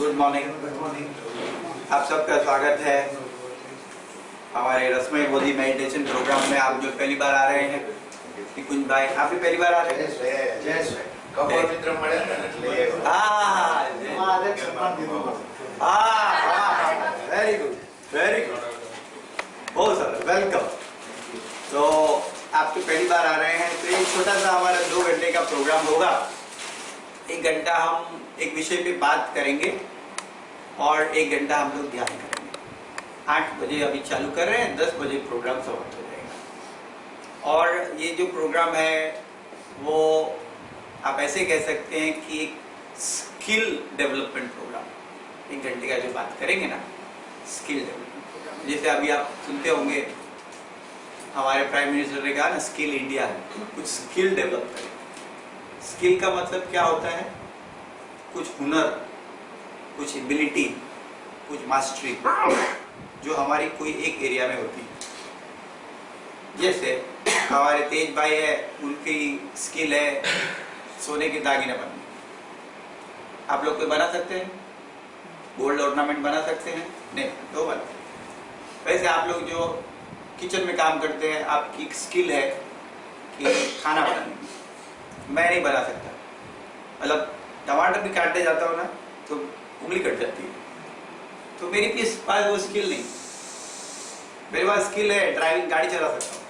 Good morning. आप सबका स्वागत है हमारे रस्मई बोधी मेडिटेशन प्रोग्राम में। आप जो पहली बार आ रहे हैं, निकुंज भाई आप भी पहली बार आ रहे हैं। वेरी गुड, वेरी गुड, बहुत सारा वेलकम। तो आप तो पहली बार आ रहे हैं, तो एक छोटा सा हमारा 2 घंटे का प्रोग्राम होगा। 1 घंटा हम एक विषय पे बात करेंगे और 1 घंटा हम लोग ध्यान करेंगे। 8 बजे अभी चालू कर रहे हैं, 10 बजे प्रोग्राम समाप्त हो जाएगा। और ये जो प्रोग्राम है वो आप ऐसे कह सकते हैं कि एक स्किल डेवलपमेंट प्रोग्राम। 1 घंटे का जो बात करेंगे ना, स्किल डेवलपमेंट प्रोग्राम। जैसे अभी आप सुनते होंगे हमारे प्राइम मिनिस्टर ने कहा ना, स्किल इंडिया है, कुछ स्किल डेवलप करें। स्किल का मतलब क्या होता है? कुछ हुनर, कुछ एबिलिटी, कुछ मास्टरी जो हमारी कोई एक एरिया में होती है। जैसे हमारे तेज भाई है, उनकी स्किल है सोने के दागिने बनने। आप लोग कोई बना सकते हैं? गोल्ड ऑर्नामेंट बना सकते हैं? नहीं, तो बनते। वैसे आप लोग जो किचन में काम करते हैं, आपकी स्किल है कि खाना बनाने की। मैं नहीं बना सकता, मतलब टमाटर भी काटने जाता हूँ ना तो उंगली कट जाती है, तो मेरे पास वो स्किल नहीं। मेरे पास स्किल है ड्राइविंग, गाड़ी चला सकता हूँ।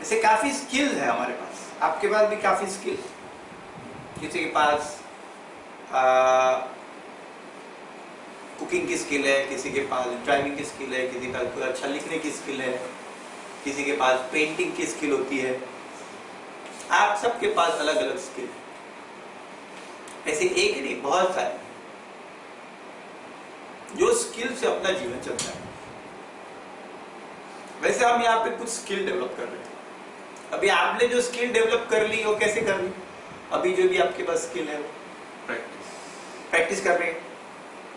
ऐसे काफी स्किल है हमारे पास। आपके पास भी काफी स्किल। किसी के पास कुकिंग की स्किल है, किसी के पास ड्राइविंग की स्किल है, किसी के पास कोई अच्छा लिखने की स्किल है, किसी के पास पेंटिंग की स्किल होती है। आप सबके पास अलग अलग स्किल है। ऐसे एक नहीं, बहुत सारे जो स्किल से अपना जीवन चलता है। वैसे हम यहाँ पे कुछ स्किल डेवलप कर रहे हैं। अभी आपने जो स्किल डेवलप कर ली वो कैसे कर ली? अभी जो भी आपके पास स्किल है वो प्रैक्टिस कर रहे हैं।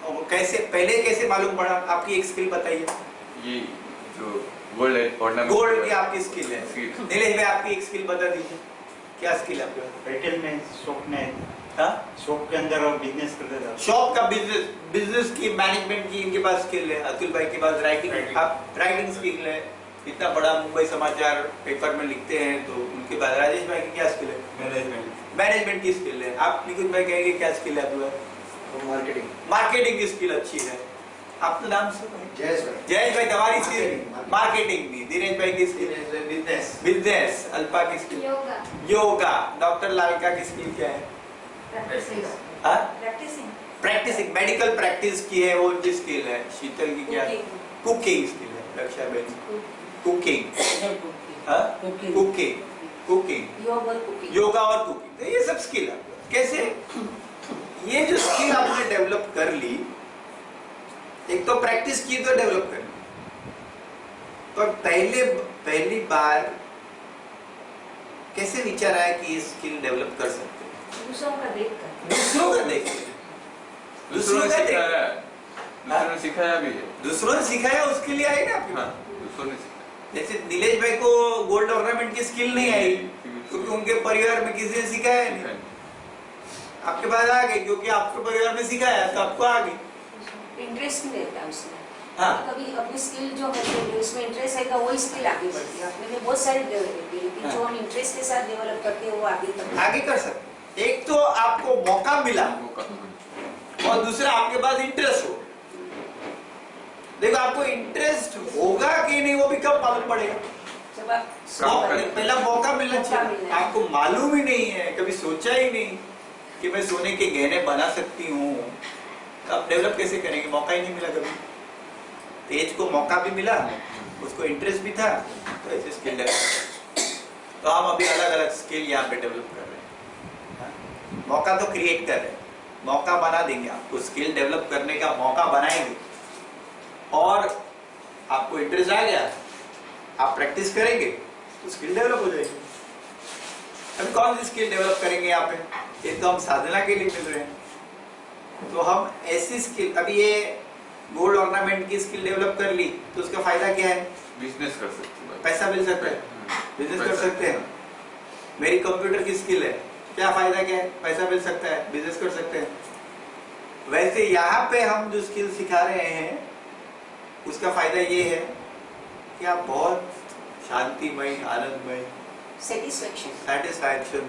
और कैसे, पहले कैसे मालूम पड़ा? आपकी एक स्किल बताइए। ये जो गोल्ड की आपकी स्किल है। नीलेश भाई आपकी एक स्किल बता दीजिए, क्या स्किल है आपके? रिटेल में शॉप में, हाँ, शॉप के अंदर बिजनेस करते थे। शॉप का बिजनेस की मैनेजमेंट की इनके पास स्किल है। अतुल भाई के पास राइटिंग स्किल है। इतना बड़ा मुंबई समाचार पेपर में लिखते हैं, तो उनके पास। राजेश भाई की क्या स्किल है? मैनेजमेंट की स्किल है। आप निकुंज भाई कहेंगे क्या स्किल है आपका? मार्केटिंग की स्किल अच्छी है। आपका नाम जयेश भाई, तुम्हारी स्किल मार्केटिंग की। धीरेज भाई की स्किल बिजनेस। अल्पा की स्किल योगा। डॉक्टर लालिका की स्किल क्या है? प्रैक्टिसिंग, मेडिकल प्रैक्टिस की है, वो उनकी स्किल है। शीतल की क्या है? कुकिंग स्किल है। रक्षा बहन कुकिंग, योगा और कुकिंग, तो ये सब स्किल है। कैसे ये जो स्किल आपने डेवलप कर ली, एक तो प्रैक्टिस की तो डेवलप कर ली, तो पहली बार कैसे विचार आया कि ये स्किल डेवलप कर सकते हैं? दूसरों का देखकर दूसरों ने सिखाया भी है। दूसरों ने सिखाया, उसके लिए आई ना आपके पास। दूसरों ने सिखाया। जैसे नीलेश भाई को गोल्ड ऑर्नामेंट की स्किल नहीं आई क्योंकि उनके परिवार में किसी ने सिखाया नहीं। आपके पास आ गई क्योंकि आपके परिवार में सिखाया, तो आपको आ गई। इंटरेस्ट नहीं रहता उसमें। हाँ, कभी अपनी स्किल जो है उसमें इंटरेस्ट है तो वही स्किल आगे बढ़ती है। अपने में बहुत सारी डेवलप जो हम इंटरेस्ट के साथ डेवलप करते हैं वो आगे कर सकते। एक तो आपको मौका मिला और दूसरा आपके पास इंटरेस्ट हो। देखो आपको इंटरेस्ट होगा कि नहीं वो भी कब मालूम पड़ेगा? पहला मौका मिलना चाहिए। आपको मालूम ही नहीं है, कभी सोचा ही नहीं कि मैं सोने के गहने बना सकती हूँ, तो आप डेवलप कैसे करेंगे? मौका ही नहीं मिला कभी। तेज को मौका भी मिला, उसको इंटरेस्ट भी था, तो ऐसे स्किल डेवलप। तो हम अभी अलग अलग स्किल यहाँ पे डेवलप कर रहे हैं। मौका तो क्रिएट कर रहे हैं, मौका बना देंगे आपको। स्किल डेवलप करने का मौका बनाएंगे और आपको इंटरेस्ट आ गया, आप प्रैक्टिस करेंगे तो स्किल डेवलप हो जाएगी। अभी कौन सी स्किल डेवलप करेंगे यहाँ पे? ये तो हम साधना के लिए मिल रहे हैं। तो हम ऐसी स्किल, अभी ये गोल्ड ऑर्नामेंट की स्किल डेवलप कर ली तो उसका फायदा क्या है? बिजनेस कर सकते हैं, पैसा मिल सकता है, बिजनेस कर सकते हैं। मेरी कंप्यूटर की स्किल है, क्या फायदा क्या है? पैसा मिल सकता है, बिजनेस कर सकते हैं। वैसे यहाँ पे हम जो स्किल सिखा रहे हैं उसका फायदा ये है कि आप बहुत शांतिमय, आनंदमय, सेटिस्फैक्शन,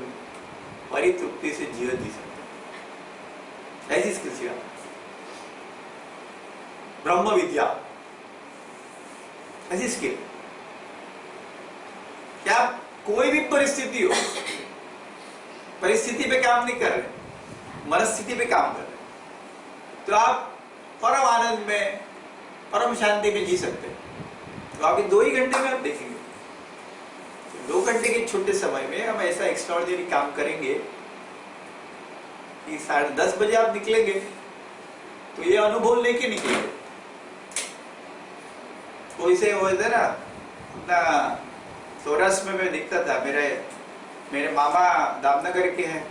परितृप्ति से जीवन जी सकते हैं। ऐसी स्किल सिखा, ब्रह्म विद्या, ऐसी स्किल। क्या कोई भी परिस्थिति हो, परिस्थिति पे काम नहीं कर रहे, मनस्थिति पे काम कर रहे, तो आप परम आनंद में, परम शांति में जी सकते हैं। तो आप 2 ही घंटे में आप देखेंगे, 2 घंटे के छोटे समय में हम ऐसा एक्स्ट्राऑर्डिनरी काम करेंगे कि 10:30 बजे आप निकलेंगे तो ये अनुभव लेके निकलेंगे। कोई से वो इधर ना अपना सौराष्ट्र में मैं दिखता था, मेरे मामा दामनगर के हैं,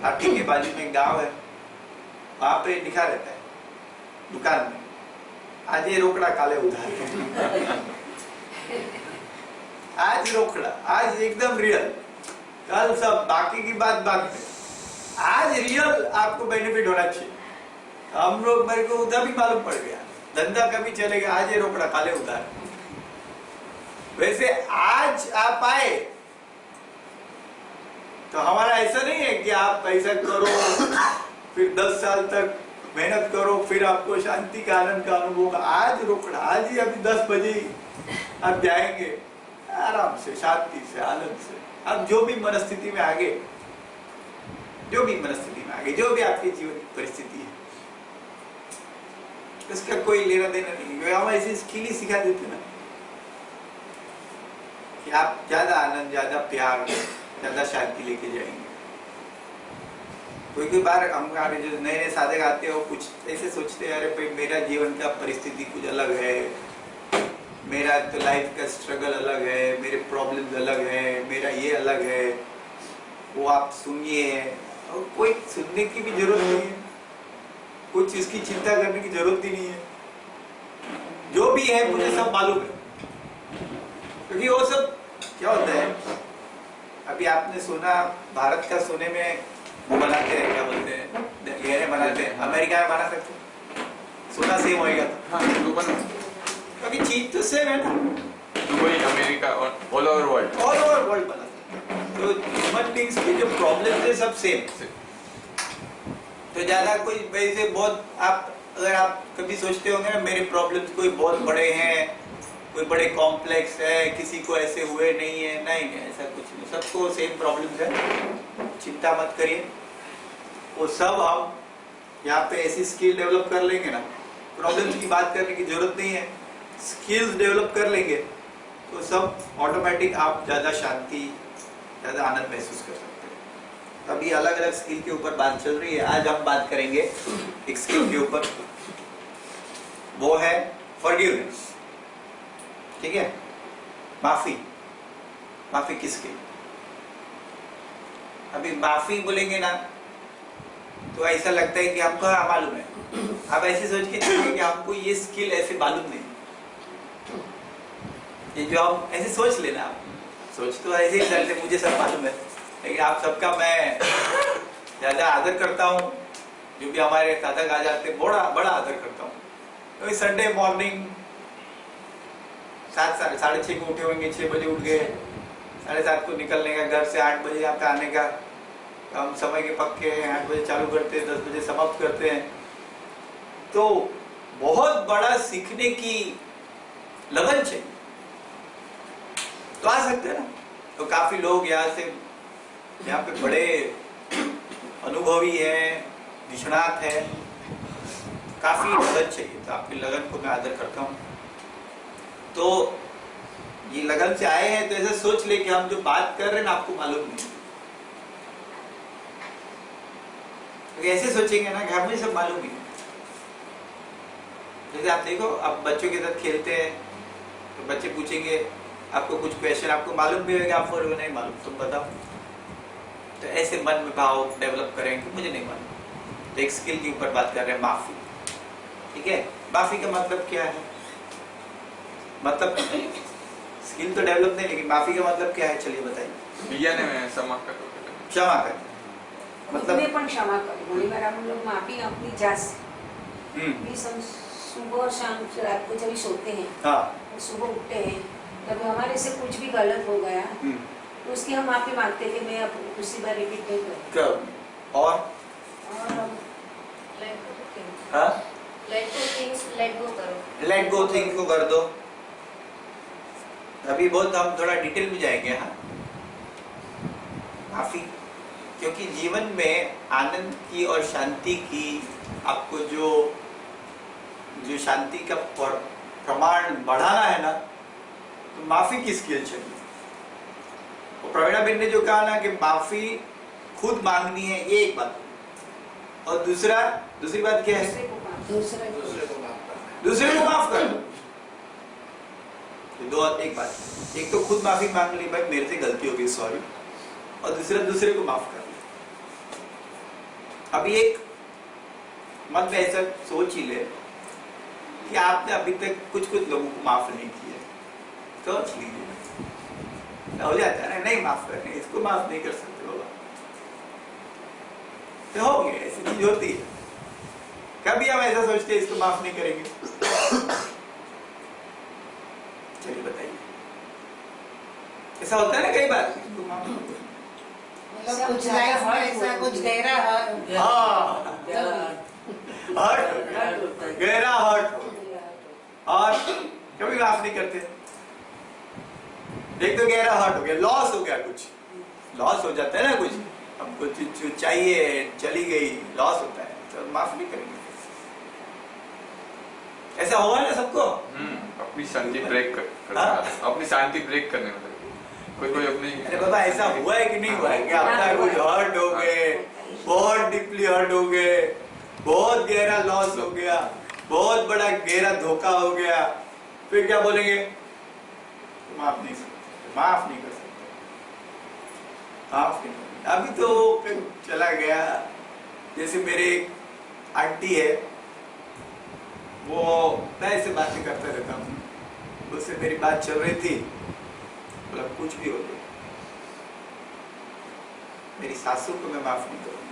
हाटी के बाजू में एक गांव है, वहां पे लिखा रहता है दुकान में, आज ये रोकड़ा काले उधार। आज रोकड़ा, आज एकदम रियल, कल सब बाकी की बात बाद में, आज रियल आपको बेनिफिट होना चाहिए। हम लोग, मेरे को उधर भी मालूम पड़ गया, धंधा कभी चलेगा, आज ये रोकड़ा काले उधार। वैसे आज आप आए तो हमारा ऐसा नहीं है कि आप ऐसा करो फिर 10 साल तक मेहनत करो फिर आपको शांति का, आनंद का अनुभव होगा। आज रोकड़ा, आज ही अभी 10 बजे आप जाएंगे आराम से, शांति से, आनंद से। आप जो भी मनस्थिति में आगे, जो भी मनस्थिति में आगे, जो भी आपकी जीवन की परिस्थिति है, इसका कोई लेना देना नहीं। हम ऐसी स्किल ही सिखा देते ना कि आप ज्यादा आनंद, ज्यादा प्यार, ज्यादा शांति लेके जाएंगे। कोई बार हमारे जो नए नए साधक आते हैं वो कुछ ऐसे सोचते हैं, अरे भाई मेरा जीवन का परिस्थिति कुछ अलग है, मेरा तो लाइफ का स्ट्रगल अलग है, मेरे प्रॉब्लम्स अलग है, मेरा ये अलग है, वो आप सुनिए। और कोई सुनने की भी जरूरत नहीं है, कुछ इसकी चिंता करने की जरूरत ही नहीं है। जो भी है मुझे सब मालूम है, क्योंकि वो सब क्या होता है, अभी आपने सुना भारत का सोने में वो बनाते हैं, क्या बोलते हैं, गहने बनाते हैं, अमेरिका में बना सकते हैं, सोना सेम होएगा तो। हाँ, क्योंकि चीज तो सेम है ना, दुबई, अमेरिका और ऑल ओवर वर्ल्ड बना सकते हैं। तो ह्यूमन बींग्स की जो प्रॉब्लम्स है सब सेम। तो ज्यादा कोई वैसे बहुत, आप अगर आप कभी सोचते होंगे ना मेरे प्रॉब्लम्स कोई बहुत बड़े हैं, कोई बड़े कॉम्प्लेक्स है, किसी को ऐसे हुए नहीं है, नहीं ऐसा कुछ नहीं, सबको सेम प्रॉब्लम्स है, चिंता मत करिए। वो सब हम यहाँ पे ऐसी स्किल डेवलप कर लेंगे ना, प्रॉब्लम्स की बात करने की जरूरत नहीं है, स्किल्स डेवलप कर लेंगे तो सब ऑटोमेटिक आप ज्यादा शांति, ज्यादा आनंद महसूस कर सकते हैं। अभी अलग अलग स्किल के ऊपर बात चल रही है, आज हम बात करेंगे एक स्किल के ऊपर, वो है फॉरगिवनेस। ठीक है, माफी। माफी किसकी? अभी माफी बोलेंगे ना तो ऐसा लगता है कि हमको मालूम है, आप ऐसे सोच के चलिए कि हमको ये स्किल ऐसे मालूम नहीं, ये जो हम ऐसे सोच लेना, आप सोच तो ऐसे ही करते मुझे सब मालूम है, लेकिन आप सबका मैं ज्यादा आदर करता हूँ। जो भी हमारे साधक आ जाते हैं बड़ा बड़ा आदर करता हूँ। तो संडे मॉर्निंग 7-6 को उठे होंगे, 6 बजे उठ गए, 7:30 को निकलने का घर से, 8 बजे यहाँ पे आने का। हम समय के पक्के हैं, 8 बजे चालू करते हैं, 10 बजे समाप्त करते हैं। तो बहुत बड़ा सीखने की लगन चाहिए तो आ सकते हैं ना। तो काफी लोग यहाँ पे बड़े अनुभवी हैं, निष्णात हैं, काफी लगन चाहिए, तो आपकी लगन को मैं आदर करता हूँ। तो ये लगन से आए हैं तो ऐसे सोच ले कि हम जो बात कर रहे हैं ना आपको मालूम नहीं, तो ऐसे सोचेंगे ना कि हमें सब मालूम ही है। जैसे आप देखो, आप बच्चों के साथ खेलते हैं तो बच्चे पूछेंगे आपको कुछ क्वेश्चन, आपको मालूम भी होगा, आप बोलोगे नहीं मालूम, तुम बताओ। तो ऐसे मन में भाव डेवलप करेंगे, मुझे नहीं मालूम। तो एक स्किल के ऊपर बात कर रहे हैं, माफी। ठीक है, माफी का मतलब क्या है? मतलब स्किल तो डेवलप नहीं, लेकिन माफी का मतलब क्या है, चलिए बताइए। क्षमा कर। मतलब में पण क्षमा करो। घणी बार हम लोग माफी अपनी जात से हम्म, प्लीज, हम सुबह और शाम रात को जब भी सोते हैं हाँ, और सुबह उठते हैं, तब हमारे से कुछ भी गलत हो गया हम्म, तो उसकी हम माफी मांगते हैं कि मैं अब दूसरी बार रिपीट नहीं करूँ। क्या और और हम हाँ, लेट गो करो। लेट गो थिंग को कर दो। अभी बहुत हम थोड़ा डिटेल में जाएंगे। हाँ, माफी, क्योंकि जीवन में आनंद की और शांति की आपको जो शांति का प्रमाण बढ़ाना है ना, तो माफी की स्किल चाहिए। तो प्रवीणा बेन ने जो कहा ना कि माफी खुद मांगनी है, ये एक बात। और दूसरी बात क्या है? दूसरे को दूसरे को माफ कर दो। दो, एक बात, एक तो खुद माफी मांग ली, भाई मेरे से गलती हो गई, सॉरी, और दूसरे को माफ कर ली। अभी एक मन में ऐसा सोच ही ले कि आपने अभी तक कुछ लोगों को माफ नहीं किया, सोच लीजिए। हो जाता है ना, नहीं माफ करने, इसको माफ नहीं कर सकते बाबा, तो हो गया, ऐसी चीज होती है। कभी हम ऐसा सोचते हैं इसको माफ नहीं करेंगे। चलिए बताइए, ऐसा होता है ना कई बार, इसको माफ नहीं करेंगे। मतलब कुछ लाइफ में ऐसा कुछ गहरा हाँ, गहरा हर्ट, और कभी माफ नहीं करते। एक तो गहरा हर्ट हो गया, लॉस हो गया, कुछ लॉस हो जाता है ना, कुछ हमको चीज चाहिए, चली गई, लॉस होता है, तो माफ नहीं करेंगे। ऐसा होगा ना सबको। अपनी शांति ब्रेक करना, अपनी शांति ब्रेक करने में कोई अपनी। अरे बाबा, ऐसा हुआ है कि नहीं हुआ है कि आपका कुछ हर्ट हो गए, बहुत डीपली हर्ट हो गए, बहुत गहरा लॉस हो गया, बहुत बड़ा गहरा धोखा हो गया, फिर क्या बोलेंगे? माफ नहीं सकते, माफ नहीं कर सकते, माफ नहीं कर। अभी तो फिर चला गया। जैसे मेरे एक आंटी है, वो मैं ऐसे बातें करता रहता हूँ, उससे मेरी बात चल रही थी, बोला कुछ भी हो जाए, मेरी सासू को मैं माफ नहीं करूंगी।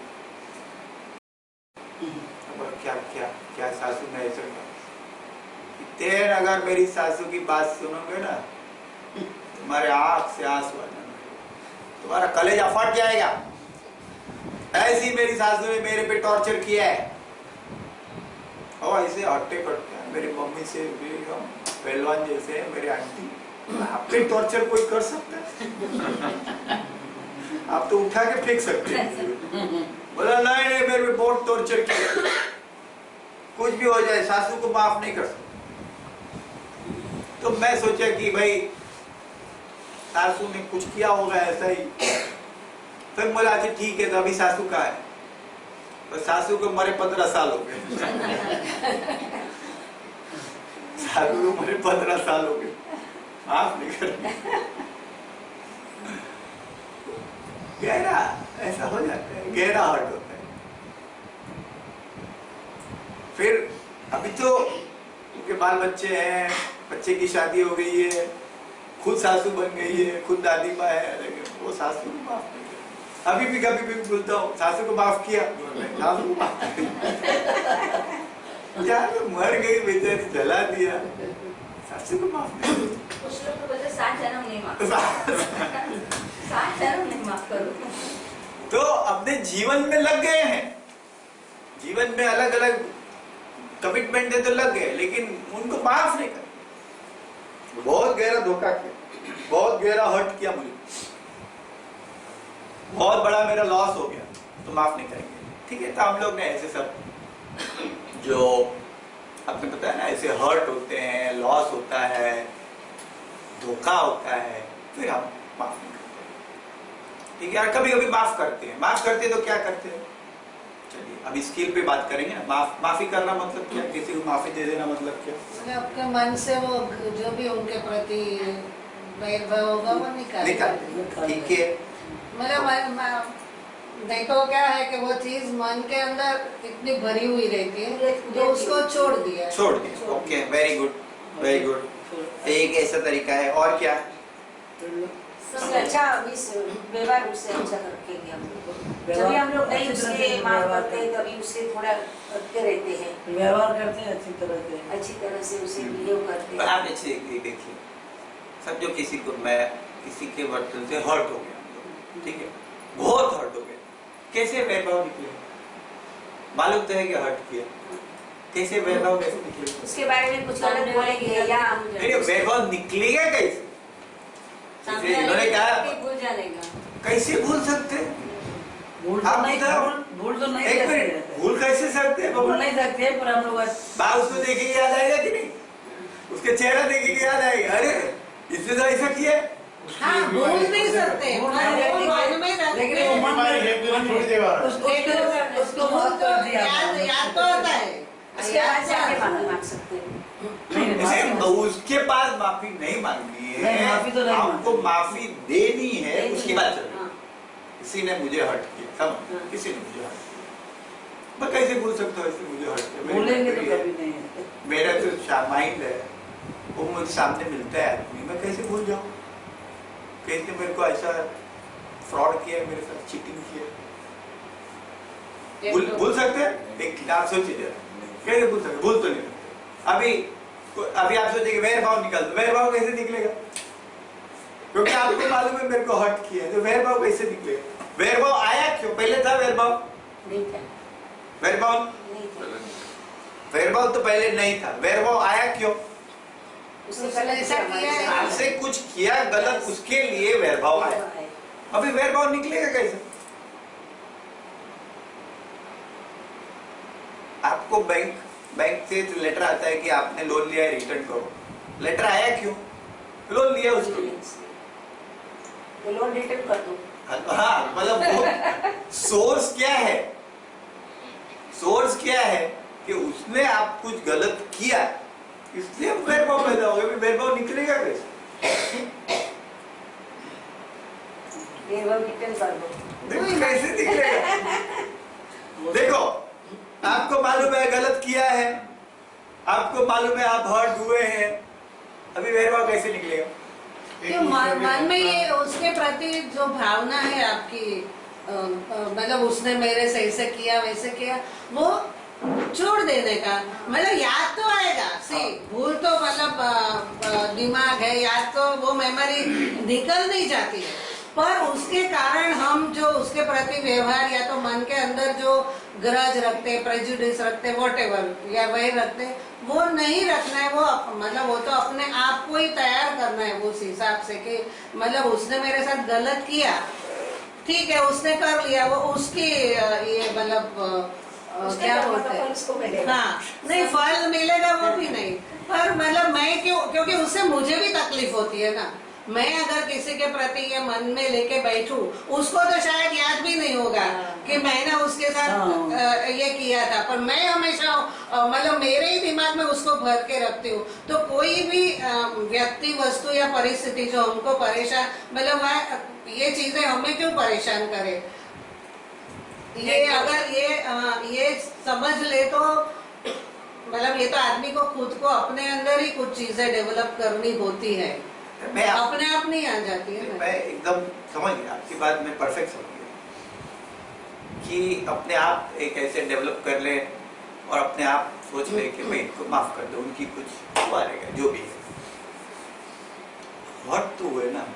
क्या क्या क्या सासू ने ऐसा कहा? तेरे अगर मेरी सासू की बात सुनोगे ना, तुम्हारे आंख से आंसू आ जाएंगे, तुम्हारा कलेजा फट जाएगा। ऐसी मेरी सासू ने मेरे पे टॉर्चर किया है, और ऐसे हट्टे कट्टे मेरी मम्मी से भी, हम पहलवान जैसे है मेरी आंटी, आप पे टॉर्चर कोई कर सकता है? आप तो उठा के फेंक सकते हैं। बोला नहीं नहीं, मेरे पे बहुत टॉर्चर किया, कुछ भी हो जाए सासू को माफ नहीं कर सकता। तो मैं सोचा कि भाई सासू ने कुछ किया होगा ऐसा ही। फिर बोला अच्छा ठीक है, तो अभी सासू कहाँ है? तो सासू को मरे 15 साल हो गए। सासू को मरे 15 साल हो गए, माफ नहीं कर। गहरा ऐसा हो जाता है, गहरा हर्ट होता है। फिर अभी तो उनके बाल बच्चे हैं, बच्चे की शादी हो गई है, खुद सासू बन गई है, खुद दादी माँ है, लेकिन वो सासू को माफ नहीं करती। अभी भी कभी भी बोलता हूँ सासू को माफ किया, सासू को माफ यार मर गई बेचारी, जला दिया, सासू को माफ नहीं करती। कुछ लोग तो बोलते 7 जन्म नहीं माफ 7 जन्म नहीं माफ करो। तो अपने जीवन में लग गए हैं, जीवन में अलग अलग कमिटमेंट है तो लग गए, लेकिन उनको माफ नहीं कर। बहुत गहरा धोखा किया, बहुत गहरा हर्ट किया मुझे, बहुत बड़ा मेरा लॉस हो गया, तो माफ नहीं करेंगे। ठीक है, तो हम लोग ने ऐसे सब जो आपने पता है ना, ऐसे हर्ट होते हैं, लॉस होता है, धोखा होता है, फिर हम माफ नहीं करते। ठीक है, कभी कभी माफ करते हैं। माफ करते तो क्या करते हैं? चलिए अब स्किल पे बात करेंगे ना। माफी करना मतलब क्या? किसी को माफी दे देना मतलब क्या? मतलब आपके मन से वो जो भी उनके प्रति वैरभाव होगा वो निकाल। ठीक है, मतलब देखो क्या है कि वो चीज मन के अंदर इतनी भरी हुई रहती है तो उसको छोड़ दिया। Okay, very good, very good. एक ऐसा तरीका है। और क्या? अच्छा व्यवहार उससे अच्छा रखेंगे हम लोग। जब भी हम लोग नहीं अच्छी तरह उसके से माफ व्यवहार करते हैं तभी उससे थोड़ा करते रहते हैं, व्यवहार करते हैं अच्छी तरह से। अच्छी तरह से उसे बिहेव करते तो हैं। आप ऐसे देखिए, समझो किसी को, मैं किसी के वर्तन से हर्ट हो गया, ठीक है, बहुत हर्ट हो गया, कैसे वैभव निकले? मालूम तो है कि हर्ट किया, कैसे वैभव कैसे निकले? उसके बारे में कुछ गलत बोलेंगे या नहीं, वैभव निकलेगा कैसे? जैसे इन्होंने कहा, भूल जाएगा। कैसे भूल सकते हैं? भूल तो आप नहीं, बताओ। भूल तो नहीं एक सकते मिनट, हैं। भूल कैसे सकते हैं? भूल नहीं सकते, पर हम लोग बा उसको देखेंगे याद आएगा कि नहीं? उसके चेहरा देखेंगे याद आएगा, अरे इसने तो ऐसा किया है। हाँ, भूल नहीं सकते, भूल पर नहीं वो सकते। मन में रखते लेकिन वो हैं। मन में उसको उसको भूल माफ तो कर दिया याद तो होता है। उसके बाद जाके माफी मांग सकते हैं। नहीं, जैसे माफी उसके पास माफी नहीं मांगनी है, नहीं, माफी तो नहीं आपको मांगनी। माफी देनी है, देनी उसकी है, बात चल। हाँ। किसी ने मुझे हर्ट किया, समझ, हाँ। किसी ने मुझे हर्ट किया, मैं कैसे भूल सकता हूँ इसने मुझे हर्ट किया? मेरी भूलेंगे तो मेमोरी है, कभी नहीं है। मेरा तो माइंड है, वो मुझे सामने मिलता है आदमी, मैं कैसे भूल जाऊँ? कैसे मेरे को ऐसा फ्रॉड किया, मेरे साथ चीटिंग किया, भूल सकते हैं? एक आप सोचिए जरा, कैसे भूल सकते? भूल तो नहीं सकते। अभी आप सोचिए वैर भाव निकल, तो वैर भाव कैसे निकलेगा? क्योंकि आपको मालूम है मेरे को हर्ट किया है, तो वैर भाव कैसे निकलेगा? वैर भाव आया क्यों? पहले था वैर भाव? नहीं था, वैर भाव, नहीं था। वैर भाव तो पहले नहीं था, वैर भाव आया क्यों? उसने गलत ऐसा किया है। आपसे कुछ किया गलत, उसके लिए वैर भाव आया। अभी वैर भाव निकलेगा कैसे? आपको बैंक से लेटर आता है कि आपने लोन लिया है, रिटर्न करो। लेटर आया क्यों? लोन लिया उसको, तो लोन रिटर्न कर दो। हाँ, मतलब वो सोर्स क्या है? सोर्स क्या है कि उसने आप कुछ गलत किया, इसलिए वैरभाव पैदा हो गया। वैरभाव निकलेगा कैसे? रिटर्न कर दो। देखो कैसे निकलेगा? देखो, आपको मालूम है गलत किया है, आपको मालूम है आप हर्ट हुए हैं, अभी वैरभाव कैसे निकलेगा? तो मन में ये उसके प्रति जो भावना है आपकी, मतलब उसने मेरे से ऐसे किया वैसे किया, वो छोड़ देने का, मतलब याद तो आएगा। सी भूल तो मतलब दिमाग है, याद तो वो मेमोरी निकल नहीं जाती है, पर उसके कारण हम जो उसके प्रति व्यवहार या तो मन के अंदर जो ग्रज रखते, प्रेजुडिस रखते, व्हाटएवर या वही रखते, वो नहीं रखना है। वो मतलब वो तो अपने आप को ही तैयार करना है उस हिसाब से कि मतलब उसने मेरे साथ गलत किया, ठीक है, उसने कर लिया, वो उसकी ये मतलब क्या बोलते हैं, उसको मिलेगा। हाँ, नहीं फल मिलेगा वो भी नहीं, पर मतलब मैं क्योंकि उससे मुझे भी तकलीफ होती है ना। मैं अगर किसी के प्रति ये मन में लेके बैठूं, उसको तो शायद याद भी नहीं होगा कि मैंने उसके साथ ये किया था, पर मैं हमेशा मतलब मेरे ही दिमाग में उसको भर के रखती हूँ। तो कोई भी व्यक्ति, वस्तु या परिस्थिति जो हमको परेशान, मतलब ये चीजें हमें क्यों परेशान करे, ये अगर ये समझ ले तो मतलब ये तो आदमी को खुद को अपने अंदर ही कुछ चीजें डेवलप करनी होती है, मैं अपने आप नहीं आ जाती है ना। मैं एकदम समझ गया आपकी बात, मैं परफेक्ट समझ गया कि अपने आप एक ऐसे डेवलप कर ले और अपने आप सोच ले कि मैं इनको माफ कर दूं, उनकी कुछ हुआ रहेगा जो भी है। हर्ट तो हुए ना,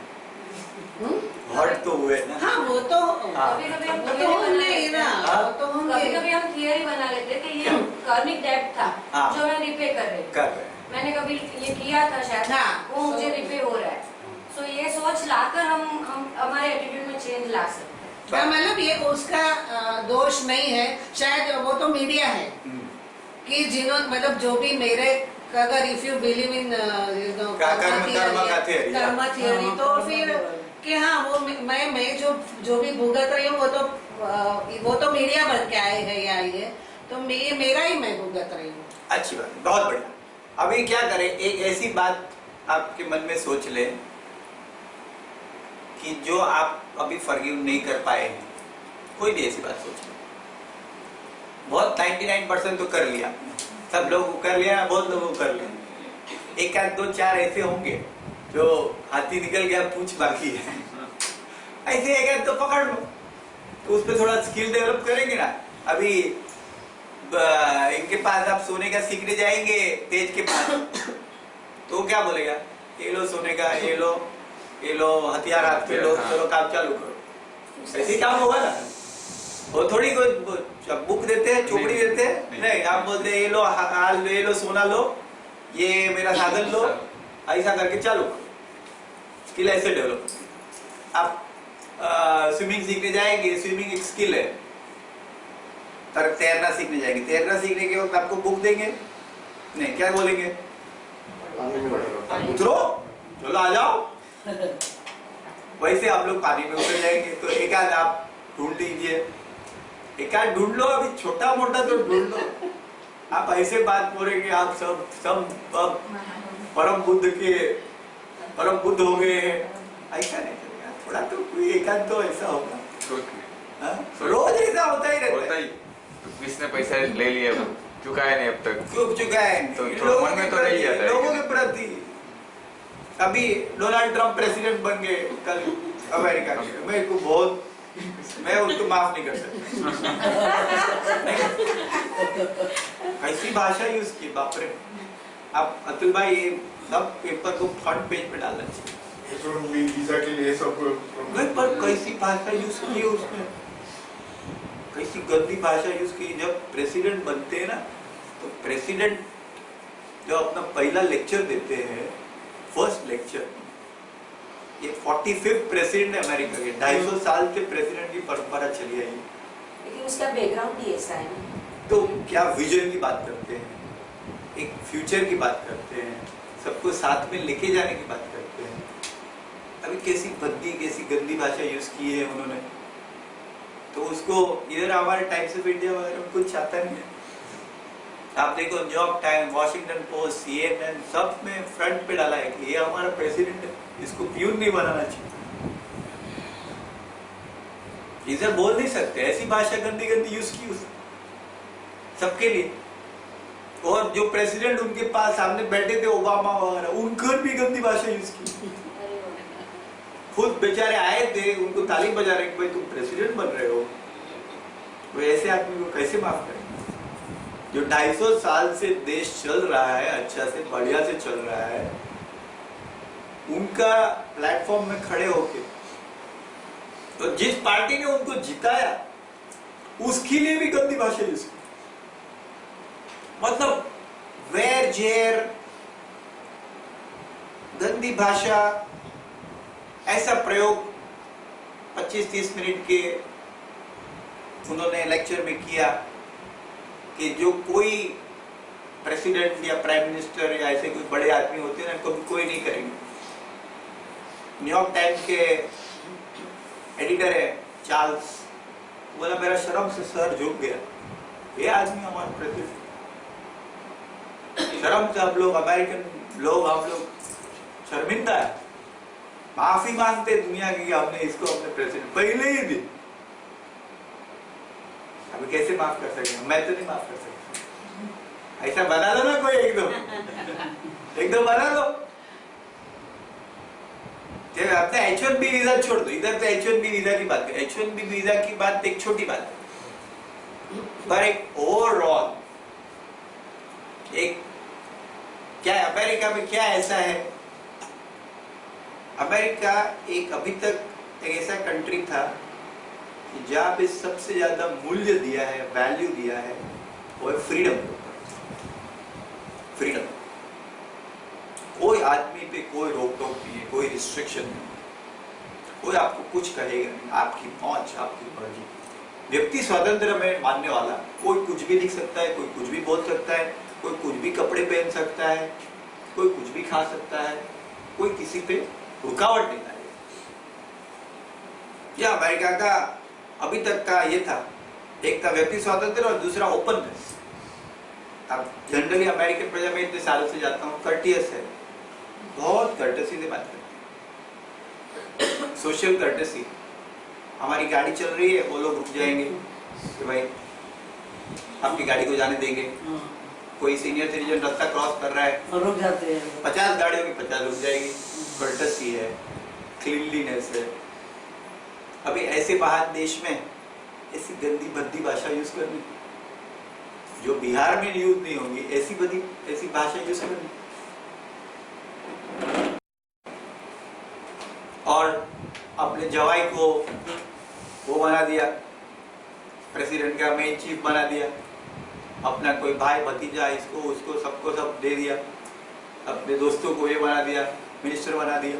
हर्ट तो हुए ना। हाँ, वो तो हाँ। कभी-कभी हम वो तो theory होंगे बना ही ना, हाँ। वो तो होंगे। कभी-कभी हम थियरी बना लेते हैं कि ये कार्मिक डेब्ट था हाँ। जो मैं रिपे कर रही हूँ। कर रहे हैं। मैंने कभी ये किया था शायद, हाँ। वो मुझे रिपे हो रहा है। सो ये सोच लाकर हम हमारे एटीट्यूड में चेंज ला सकते हैं। हाँ, मतलब ये उसका दोष नहीं है, शायद वो तो मीडिया है कि जिन्होंने मतलब जो भी मेरे, अगर इफ यू बिलीव इन कर्म थियरी, तो फिर कि हाँ वो मैं जो भी भुगत रही हूँ वो तो मीडिया बन के आए हैं या आई है, तो मेरा ही मैं भुगत रही हूँ। अच्छी बात, बहुत बढ़िया। अभी क्या करें, एक ऐसी बात आपके मन में सोच ले कि जो आप अभी फॉरगिव नहीं कर पाए हैं, कोई भी ऐसी बात सोच ले। बहुत 99% तो कर लिया, सब लोग कर लिया, बहुत लोगों कर लिया, एक आध दो चार ऐसे होंगे जो हाथी निकल गया पूछ बाकी है, ऐसे एक आध तो पकड़ लो। तो उस पर थोड़ा स्किल डेवलप करेंगे ना। अभी इनके पास आप सोने का सीखने जाएंगे तेज के पास, तो क्या बोलेगा, ये लो सोने का, ये लो हथियार हाथ पे लो, चलो काम चालू करो। ऐसे ही काम होगा ना। वो थोड़ी कोई बुक देते हैं, चोपड़ी देते हैं, नहीं आप बोलते हैं ये लो सोना लो, ये मेरा साधन लो, ऐसा करके चालू करो। स्किल ऐसे डेवलप। आप स्विमिंग सीखने जाएंगे, स्विमिंग एक स्किल है। तैरना सीखने जाएंगे, तैरना सीखने के वक्त आपको बुक देंगे, नहीं क्या बोलेंगे, उतरो चलो आ जाओ। वैसे आप लोग पानी में उतर जाएंगे। तो एक आध आप ढूंढ लीजिए, एक आध ढूंढ लो, अभी छोटा मोटा तो ढूंढ लो। आप ऐसे बात बोलेंगे आप सब परम बुद्ध हो गए हैं, ऐसा नहीं चलेगा। थोड़ा तो कोई एक आध तो ऐसा होगा, रोज ऐसा होता ही रहता है। तो किसने पैसा ले लिया, चुकाया नहीं अब तक, चुप चुका है तो लोगों मन में के तो नहीं आता है। लोगों के प्रति। अभी डोनाल्ड ट्रम्प प्रेसिडेंट बन गए कल अमेरिका के, मैं उनको माफ नहीं कर सकता। कैसी भाषा यूज की, बाप रे। आप अतुल भाई ये सब पेपर को फ्रंट पेज पे डालना चाहिए। वीजा के लिए सब पर कैसी भाषा यूज की उसने, कैसी गंदी भाषा यूज की। जब प्रेसिडेंट बनते हैं ना, तो प्रेसिडेंट जब अपना पहला लेक्चर देते हैं, फर्स्ट लेक्चर, ये 45th प्रेसिडेंट है अमेरिका के, 250 साल से प्रेसिडेंट की परंपरा चली आई। लेकिन उसका बैकग्राउंड ही ऐसा है ना। तो क्या विजन की बात करते हैं, एक फ्यूचर की बात करते हैं, सबको साथ में लेके जाने की बात करते हैं। अभी कैसी भद्दी, कैसी गंदी भाषा यूज की है उन्होंने, तो उसको इधर हमारे टाइम्स ऑफ इंडिया वगैरह में कुछ आता नहीं है। आप देखो New York time, Washington post, CNN सब में फ्रंट पे डाला है कि ये हमारा प्रेसिडेंट है, इसको प्यून नहीं बनाना चाहिए। इधर बोल नहीं सकते, ऐसी भाषा गंदी गंदी यूज की उसने सबके लिए। और जो प्रेसिडेंट उनके पास सामने बैठे थे, ओबामा वगैरह, उनकर भी गंदी भाषा यूज की। खुद बेचारे आए थे, उनको ताली बजा रहे कि भाई तुम प्रेसिडेंट बन रहे हो। वो ऐसे आदमी को कैसे माफ करें, जो 250 साल से देश चल रहा है, अच्छा से बढ़िया से चल रहा है, उनका प्लेटफॉर्म में खड़े होके, तो जिस पार्टी ने उनको जिताया उसके लिए भी गंदी भाषा यूज की। मतलब वेर जेर, गंदी भाषा, ऐसा प्रयोग 25-30 मिनट के उन्होंने लेक्चर में किया कि जो कोई प्रेसिडेंट या प्राइम मिनिस्टर या ऐसे कोई बड़े आदमी होते हैं ना, कभी कोई नहीं करेंगे। न्यूयॉर्क टाइम्स के एडिटर है चार्ल्स, बोला मेरा शर्म से सर झुक गया, ये आदमी हमारा प्रेसिडेंट। शर्म से हम लोग अमेरिकन लोग, हम लोग शर्मिंदा है, माफी मांगते दुनिया की कि हमने इसको अपने प्रेसिडेंट पहले ही दी। अभी कैसे माफ कर सकते, मैं तो नहीं माफ कर सकता। ऐसा बना दो ना कोई, एकदम बना दो। अपने H1B वीजा छोड़ दो, इधर तो H1B वीजा की बात करें। H1B वीजा की बात एक छोटी बात है, पर एक ओवरऑल एक क्या है, अमेरिका में क्या ऐसा है, अमेरिका एक अभी तक एक ऐसा कंट्री था कि जहाँ पे सबसे ज्यादा मूल्य दिया है, वैल्यू दिया है, वो है फ्रीडम। फ्रीडम, कोई आदमी पे कोई रोक टोक नहीं है, कोई रिस्ट्रिक्शन नहीं, कोई आपको कुछ कहेगा नहीं, आपकी मौज, आपकी मर्जी। व्यक्ति स्वतंत्र में मानने वाला, कोई कुछ भी लिख सकता है, कोई कुछ भी बोल सकता है, कोई कुछ भी कपड़े पहन सकता है, कोई कुछ भी खा सकता है, कोई किसी पे रुकावट नहीं आएगी। यह अमेरिका का अभी तक का ये था, एक था व्यक्ति स्वातंत्र और दूसरा ओपननेस। अब जनरली अमेरिकन प्रजा में इतने सालों से जाता हूँ, कर्टियस है, बहुत कर्टसी से बात करते हैं, सोशल कर्टसी। हमारी गाड़ी चल रही है, वो लोग रुक जाएंगे कि भाई आपकी गाड़ी को जाने देंगे। कोई सीनियर सिटीजन रास्ता क्रॉस कर रहा है, और रुक जाते हैं। 50 गाड़ियों की 50 रुक जाएगी। कर्टसी है, क्लीनलीनेस है। अभी ऐसे बाहर देश में ऐसी गंदी भद्दी भाषा यूज करनी, जो बिहार में यूज नहीं होगी ऐसी भाषा यूज करनी। और अपने जवाई को वो बना दिया, प्रेसिडेंट का मेन चीफ बना दिया, अपना कोई भाई भतीजा इसको उसको सबको सब दे दिया, अपने दोस्तों को ये बना दिया, मिनिस्टर बना दिया।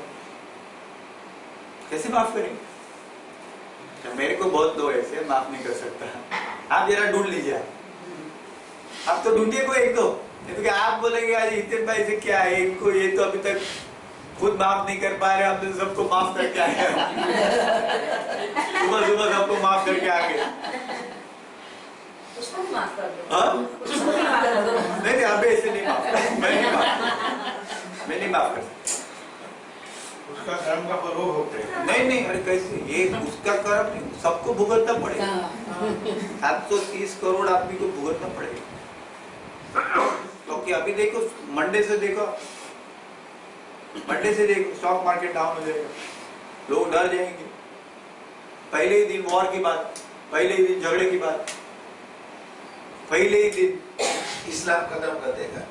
कैसे माफ करेंगे? मेरे को बहुत लोग ऐसे माफ नहीं कर सकता। आप जरा ढूंढ लीजिए, आप तो ढूंढिए कोई एक तो, नहीं तो आप बोलेंगे आज हितेन भाई से क्या है, इनको ये तो अभी तक खुद माफ नहीं कर पा रहे, हमने सबको माफ करके आए सुबह सुबह सबको माफ करके आ गए। उसको भी माफ कर दो। हाँ? उसको भी माफ कर दो। नहीं अभी ऐसे नहीं माफ, मैं नहीं माफ कर सकता। उसका कर्म का फल वो भोगते हैं। नहीं अरे कैसे, ये उसका कर्म नहीं, सबको भुगतना पड़ेगा। 730 करोड़ आदमी को भुगतना पड़ेगा। क्योंकि अभी देखो मंडे से देखो स्टॉक मार्केट डाउन हो जाएगा, लोग डर जाएंगे। पहले ही दिन वॉर की बात, पहले ही दिन झगड़े की बात, पहले ही दिन इस्लाम कदम कर देगा।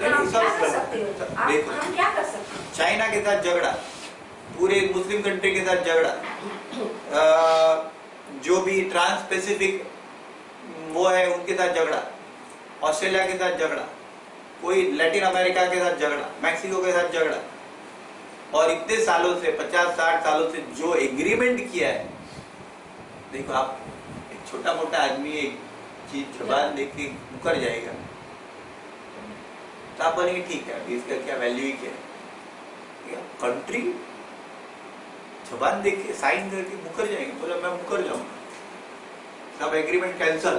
हम क्या कर सकते हो? देखो हम क्या कर सकते हैं? चाइना के साथ झगड़ा, पूरे मुस्लिम कंट्री के साथ झगड़ा, जो भी ट्रांस पैसिफिक वो है उनके साथ झगड़ा, ऑस्ट्रेलिया के साथ झगड़ा, कोई लैटिन अमेरिका के साथ झगड़ा, मैक्सिको के साथ झगड़ा, और इतने सालों से 50-60 सालों से जो एग्रीमेंट किया है। देखो आप एक छोटा मोटा आदमी एक चीज जबान देके मुकर जाएगा तो आप बोलेंगे ठीक है अभी इसका क्या वैल्यू ही क्या है। कंट्री जबान देख के साइन करके मुकर जाएंगे, बोला मैं मुकर जाऊंगा, सब एग्रीमेंट कैंसल,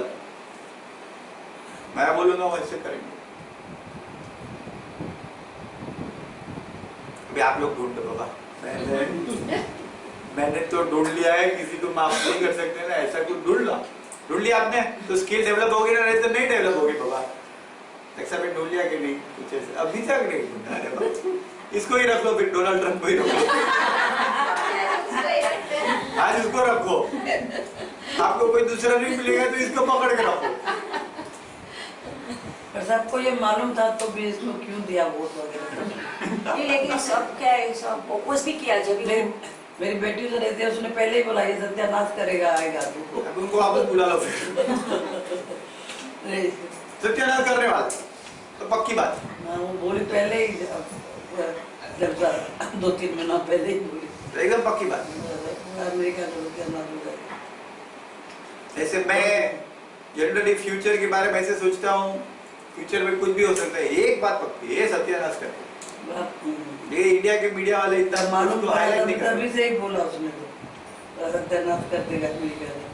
मैं बोलूंगा वैसे करेंगे। अभी आप लोग ढूंढ दो बाबा, मैंने तो ढूंढ लिया है, किसी को माफ नहीं कर सकते ना, ऐसा कुछ ढूंढ लिया आपने तो स्किल डेवलप होगी ना, नहीं तो नहीं डेवलप होगी बाबा। ऐसा भी ढूंढ लिया कि नहीं, कुछ ऐसे अभी तक नहीं ढूंढा। अरे बाबा इसको ही रख लो, फिर डोनाल्ड ट्रंप को ही रख लो, आज इसको रखो, आपको कोई दूसरा नहीं मिलेगा तो इसको पकड़ के रखो। पर सबको ये मालूम था तो भी इसको क्यों दिया वोट वगैरह? नहीं, लेकिन सब क्या है, सब ओपोज भी किया जब भी मेरी बेटी जो रहती है उसने पहले ही बोला ये सत्यानाश करेगा आएगा तो। अब उनको वापस बुला लो फिर, सत्यानाश करने वाले तो पक्की बात। हाँ, वो बोली पहले ही, जब 2-3 महीना पहले ही बोली, एकदम पक्की बात। अमेरिका को सत्यानाश होगा। जैसे मैं जनरली फ्यूचर के बारे में ऐसे सोचता हूँ, फ्यूचर में कुछ भी हो सकता है, एक बात पक्की, ये सत्यानाश करेगा। ये इंडिया के मीडिया वाले इतना मालूम तो हाईलाइट नहीं तभी करते। से ही बोला उसने तो सत्यानाश कर देगा अमेरिका ने।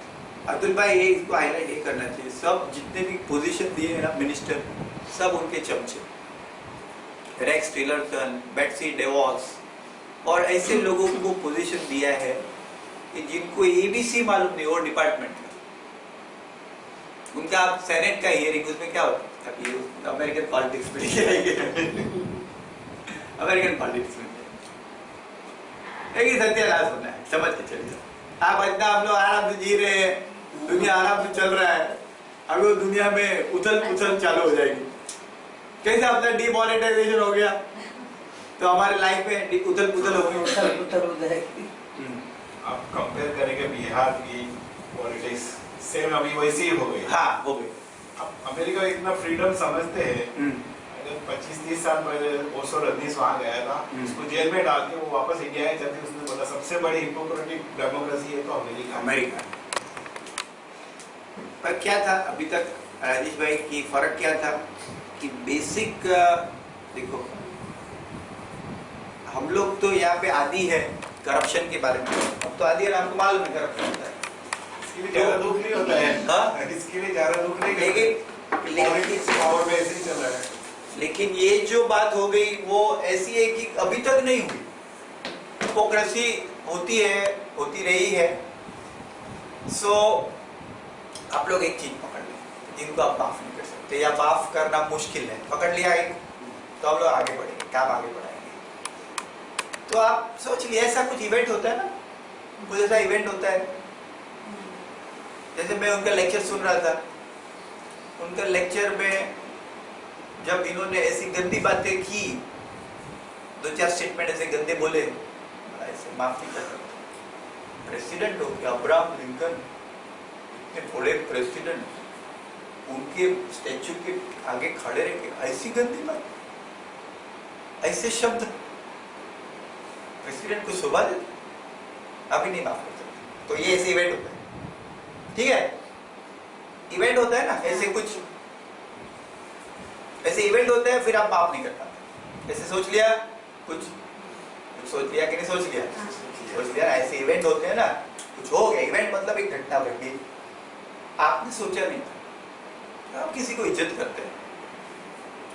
अतुल भाई ये इसको हाईलाइट ये करना चाहिए, सब जितने भी पोजीशन दिए हैं ना मिनिस्टर, सब उनके चमचे, रेक्स टिलरसन, बेट्सी डेवॉस और ऐसे लोगों को पोजीशन दिया है कि जिनको एबीसी मालूम नहीं, और डिपार्टमेंट का उनका। आप सेनेट का हियरिंग, उसमें क्या होता है, अमेरिकन पॉलिटिक्स में अमेरिकन पॉलिटिक्स में एक ही सत्यानाश होना है, समझ के चलिए। आप इतना हम लोग आराम से जी रहे हैं, दुनिया आराम से चल रहा है, अगर दुनिया में उथल पुथल चालू हो जाएगी। कैसे अपना डीमोनेटाइजेशन हो गया तो हमारे लाइफ में उथल पुथल हो गई, उथल पुथल हो जाएगी। आप कंपेयर करेंगे बिहार की पॉलिटिक्स सेम अभी वैसी ही हो गई। हाँ हो गई। अब अमेरिका इतना फ्रीडम समझते हैं, 25-30 साल पहले ओशो रजनीश वहाँ गया था, उसको जेल में डाल के वो वापस इंडिया आए, चलते उसने बोला सबसे बड़ी हिपोक्रेटिक डेमोक्रेसी है तो अमेरिका। पर क्या था अभी तक राजेश भाई की फर्क क्या था कि बेसिक देखो हम लोग तो यहाँ पे आदी है करप्शन के बारे में, अब तो आदी है, आपको मालूम है करप्शन होता है, इसके लिए ज्यादा दुख नहीं होता है। हाँ? इसके लिए ज्यादा दुख नहीं, लेकिन पावर में ऐसे ही चल रहा है। लेकिन ये जो बात हो गई वो ऐसी है कि अभी तक नहीं हुई। हिपोक्रेसी होती है, होती रही है। सो आप लोग एक चीज पकड़ लें, जिनको आप माफ नहीं कर सकते या माफ करना मुश्किल है, पकड़ लिया एक तो आप लोग आगे बढ़ेंगे, काम आगे बढ़ाएंगे। तो आप सोच लिए ऐसा कुछ इवेंट होता है ना, कुछ ऐसा इवेंट होता है जैसे मैं उनका लेक्चर सुन रहा था, उनका लेक्चर में जब इन्होंने ऐसी गंदी बातें की, 2-4 स्टेटमेंट ऐसे गंदे बोले, ऐसे माफ नहीं कर सकता। प्रेसिडेंट हो गया अब्राहम लिंकन, इतने बड़े प्रेसिडेंट, उनके स्टैचू के आगे खड़े रह के ऐसी गंदी बात, ऐसे शब्द प्रेसिडेंट को शोभा देते, अभी नहीं माफ कर सकते। तो ये ऐसे इवेंट होता है, ठीक है, इवेंट होता है ना, ऐसे कुछ ऐसे इवेंट होते हैं, फिर आप माफ नहीं कर पाते। ऐसे सोच लिया कुछ सोच लिया कि नहीं सोच लिया, सोच लिया, ऐसे इवेंट होते हैं ना, कुछ हो गया, इवेंट मतलब एक घटना घट गई, आपने सोचा नहीं था। आप किसी को इज्जत करते हैं,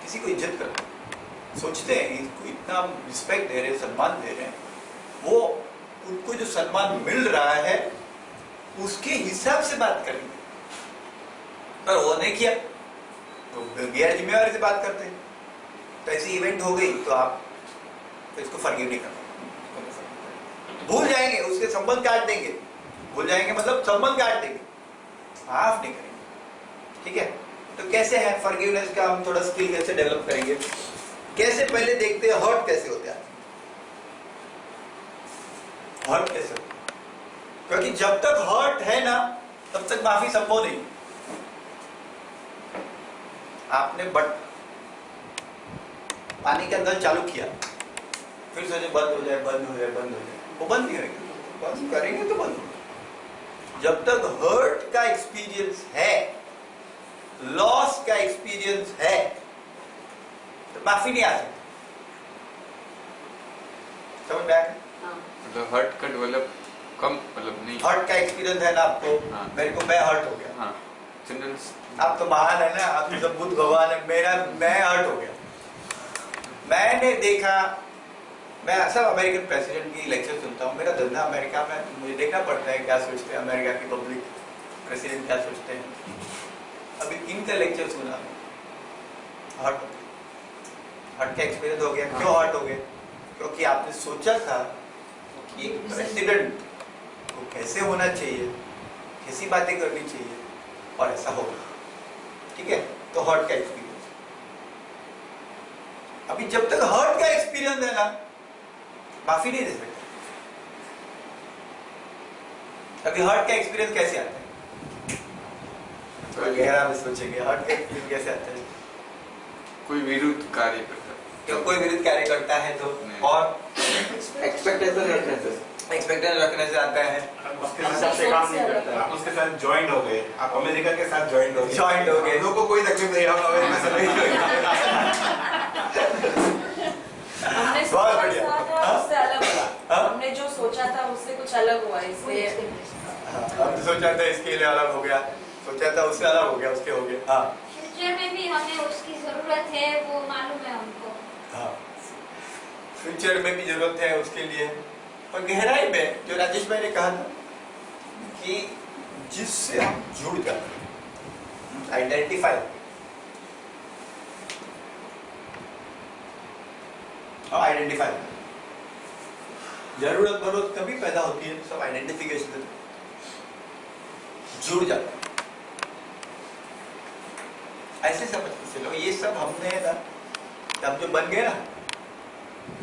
किसी को इज्जत करते हैं, सोचते हैं इसको इतना रिस्पेक्ट दे रहे हैं, सम्मान दे रहे हैं, वो उनको जो सम्मान मिल रहा है उसके हिसाब से बात करेंगे, पर वो नहीं किया तो गैर जिम्मेवारी से बात करते हैं। तो ऐसी इवेंट हो गई तो आप तो इसको फॉरगिव नहीं करना, भूल जाएंगे, उसके संबंध काट देंगे, भूल जाएंगे मतलब संबंध काट देंगे, माफ नहीं करेंगे, ठीक है। तो कैसे है फॉरगिवनेस का हम थोड़ा स्किल कैसे डेवलप करेंगे, कैसे पहले देखते हैं हर्ट कैसे होता है, हर्ट कैसे होता है, क्योंकि जब तक हर्ट है ना तब तक माफी संभव नहीं। आपने पानी के अंदर चालू किया, फिर सोचे बंद हो जाए, बंद हो जाए, बंद हो जाए, वो बंद नहीं होगा, बंद करेंगे तो बंद होगा। जब तक हर्ट का एक्सपीरियंस है, लॉस का एक्सपीरियंस है, तो माफी नहीं आ सकती। समझ में आया? मतलब हर्ट का डेवलप कम मतलब नहीं, हर्ट का एक्सपीरियंस है ना आपको, हाँ। मेरे को मैं हर्ट हो गया, हाँ चिल्ड्रंस, आप तो महान है ना, आप तो बुद्ध भगवान है, मैं हर्ट हो गया। मैंने देखा, मैं सब अमेरिकन प्रेसिडेंट की लेक्चर सुनता हूँ, मेरा धंधा अमेरिका में, मुझे देखना पड़ता है क्या सोचते हैं अमेरिका की पब्लिक, प्रेसिडेंट क्या सोचते हैं। अभी इनका लेक्चर सुना, हर्ट हो गया, हर्ट का एक्सपीरियंस हो गया। क्यों हर्ट हो गया? क्योंकि आपने सोचा था कि प्रेसिडेंट को कैसे होना चाहिए, कैसी बातें करनी चाहिए, और ऐसा होगा, ठीक है। तो हर्ट का एक्सपीरियंस, अभी जब तक हर्ट का एक्सपीरियंस है ना, माफी नहीं दे सकते। अभी हर्ट का एक्सपीरियंस कैसे आता है, थोड़ा गहरा में सोचेंगे, हर्ट का एक्सपीरियंस कैसे आता है? कोई विरुद्ध कार्य करता तो कोई विरुद्ध कार्य करता है तो, और एक्सपेक्टेशन रखने से, एक्सपेक्टेशन रखने से आता है, उसके हिसाब से काम नहीं करता, आप उसके साथ ज्वाइंट हो गए, आप अमेरिका के साथ ज्वाइंट हो गए, Joined हो गए। हम लोग को कोई तकलीफ नहीं, हम अमेरिका से नहीं हमने बहुत सोचा बढ़िया। था हाँ? उससे अलग हुआ, हाँ? हमने जो सोचा था उससे कुछ अलग हुआ, इसलिए हमने सोचा था इसके लिए अलग हो गया, सोचा था उससे अलग हो गया, उसके हो गया। हाँ फ्यूचर में भी हमें उसकी जरूरत है, वो मालूम है हमको। हाँ, फ्यूचर में भी जरूरत है उसके लिए। और गहराई में जो राजेश भाई ने कहा ना कि जिससे हम जुड़ जाते हैं, आइडेंटिफाई, आइडेंटिफाई, जरूरत जरूरत कभी पैदा होती है, सब आइडेंटिफिकेशन जुड़ जाता है। ऐसे समझ के चलो, ये सब हमने ना, हम जो बन गए ना,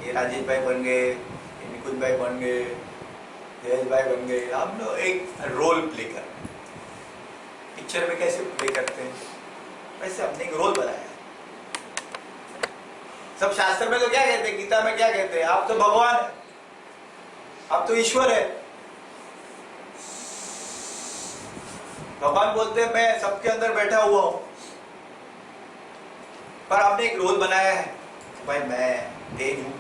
ये राजेश भाई बन गए, ये निकुंज भाई बन गए, जयेश भाई बन गए, हम लोग एक रोल प्ले कर रहे हैं। पिक्चर में कैसे प्ले करते हैं वैसे हमने एक रोल बनाया है। सब शास्त्र में तो क्या कहते हैं, गीता में क्या कहते हैं, आप तो भगवान है, आप तो ईश्वर है। भगवान बोलते हैं मैं सबके अंदर बैठा हुआ हूं, पर आपने एक रोल बनाया है, भाई मैं तेज हूं,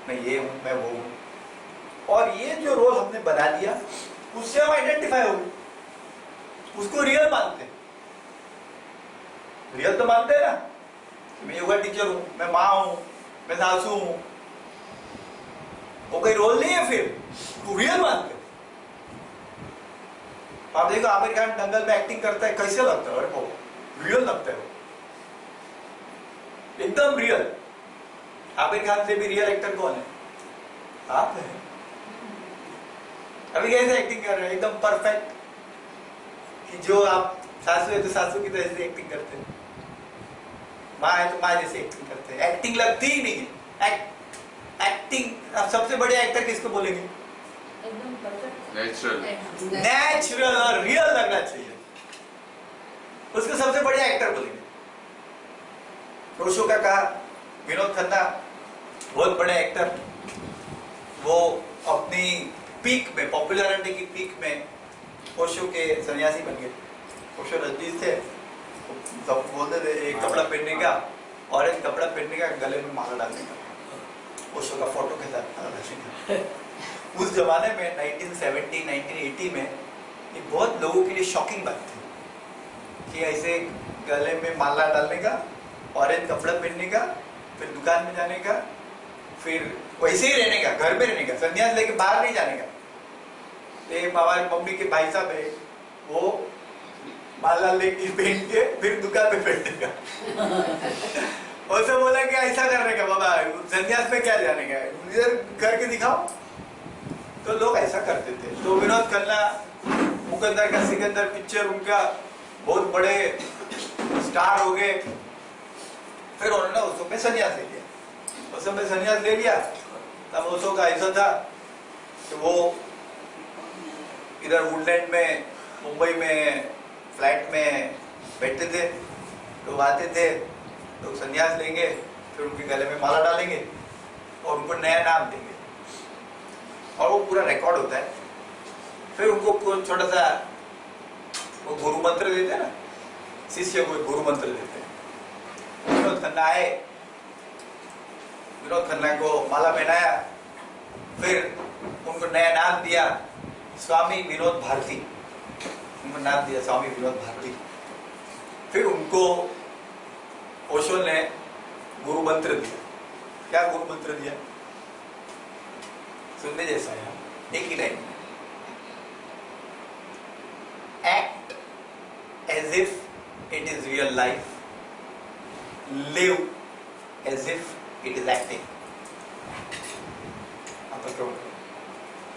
मैं ये हूं, मैं वो हूं, और ये जो रोल हमने बना दिया उससे हम आइडेंटिफाई हो गए, उसको रियल मानते हैं। रियल तो मानते हैं ना, मैं योगा टीचर हूं, मैं माँ हूं, मैं सासू हूं, वो कोई रोल नहीं है, फिर रियल मानते हैं। आप देखो आमिर खान दंगल में एक्टिंग करता है, कैसे लगता है वो, रियल लगता है, एकदम रियल। आमिर खान से भी रियल एक्टर कौन है? आप हैं। अभी कैसे एक्टिंग कर रहे हैं, एकदम परफेक्ट, कि जो आप सासू है तो सासू की तरह से एक्टिंग करते हैं, माँ है तो माँ जैसे एक्टिंग करते हैं, एक्टिंग लगती ही नहीं। एक्टिंग अब सबसे बड़े एक्टर किसको बोलेंगे? एकदम परफेक्ट। नेचुरल। नेचुरल और रियल लगना चाहिए, उसको सबसे बढ़िया एक्टर बोलेंगे। रोशो का कहा, विनोद खन्ना बहुत बड़े एक्टर, वो अपनी पीक में, पॉपुलैरिटी की पीक में ओशो के सन्यासी बन गए। ओशो रजनीश थे, सब बोलते थे एक कपड़ा पहनने का, ऑरेंज कपड़ा पहनने का, गले में माला डालने का, ओशो का फोटो के साथ माला डालने का। उस जमाने में 1970 1980 में ये बहुत लोगों के लिए शॉकिंग बात थी कि ऐसे गले में माला डालने का, ऑरेंज कपड़ा पहनने का, फिर दुकान में जाने का, फिर वैसे ही रहने का, घर में रहने का, संन्यास लेके बाहर नहीं जाने का। एक हमारी मम्मी के भाई साहब है, वो माला लेके पहन के फिर दुकान में बैठने का। और सब बोला कि ऐसा करने का, बाबा संन्यास में क्या जाने का, इधर करके दिखाओ। तो लोग ऐसा करते थे। तो विनोद खन्ना, मुकद्दर का सिकंदर पिक्चर उनका बहुत बड़े स्टार हो गए, फिर उन्होंने उस समय संन्यास ले लिया। उस समय संन्यास ले लिया, तब ओशो का ऐसा था कि वो इधर वुडलैंड में, मुंबई में फ्लैट में बैठते थे। लोग आते थे, लोग संन्यास लेंगे, फिर उनके गले में माला डालेंगे और उनको नया नाम देंगे, और वो पूरा रिकॉर्ड होता है। फिर उनको छोटा सा वो गुरु मंत्र देते हैं ना, शिष्य को गुरु मंत्र देते हैं। विनोद खन्ना आए, विनोद खन्ना को माला पहनाया, फिर उनको नया नाम दिया, स्वामी विनोद भारती, उनको नाम दिया स्वामी विनोद भारती। फिर उनको ओशो ने गुरु मंत्र दिया। क्या गुरु मंत्र दिया? सुनने जैसा है, एक ही line, act as if it is real life, live as if it is acting.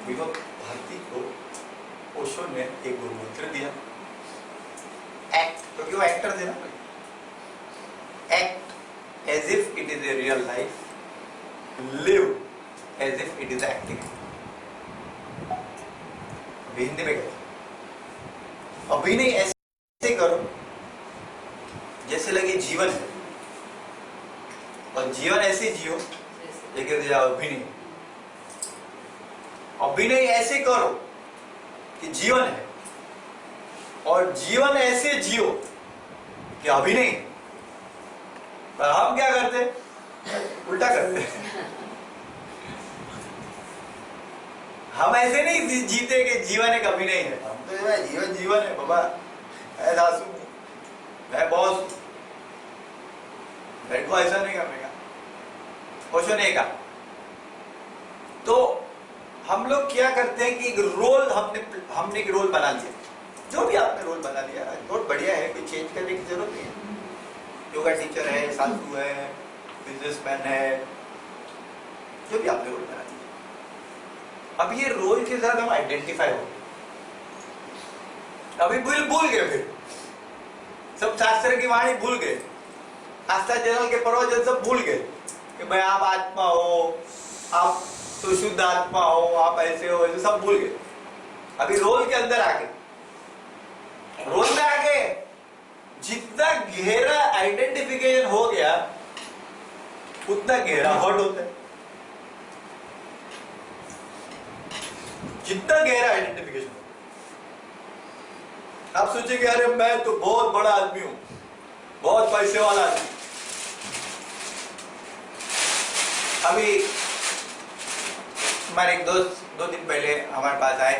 Vinod Bharti को ओशो ने एक गुरु मंत्र दिया, एक्ट, क्योंकि वो एक्टर थे ना, act as if it is a real life, live as if it is acting. Hindi में कहते, अभिनय ऐसे करो जैसे लगे जीवन है, और जीवन ऐसे जियो जैसे अभिनय। अभिनय ऐसे करो कि जीवन है, और जीवन ऐसे जियो कि अभिनय। पर हम क्या करते? उल्टा करते। हम ऐसे नहीं जीते कि जीवन एक अभिनय है। हम तो जीवन जीवन है बाबा, मैं सासू, मैं बॉस, मेरे को ऐसा नहीं करने का। ओशो ने कहा। तो हम लोग क्या करते हैं कि एक रोल हमने एक रोल बना लिया, जो भी आपने रोल बना लिया बहुत बढ़िया है, कोई चेंज करने की जरूरत नहीं है। योगा टीचर है, सासू है, बिजनेसमैन है, जो भी आपने रोल बना लिया। अब ये रोल के साथ हम आइडेंटिफाई हो, अभी भूल गए, फिर सब शास्त्र की वाणी भूल गए, आस्था जनरल के प्रवचन सब भूल गए कि भाई आप आत्मा हो, आप तो शुद्ध आत्मा हो, आप ऐसे हो, ऐसे सब भूल गए। अभी रोल के अंदर आके, रोल में आके जितना गहरा आइडेंटिफिकेशन हो गया उतना गहरा हर्ट होता है। जितना गहरा आइडेंटिफिकेशन, आप सोचेंगे अरे मैं तो बहुत बड़ा आदमी हूं, बहुत पैसे वाला आदमी। अभी हमारे एक दोस्त 2 दिन पहले हमारे पास आए,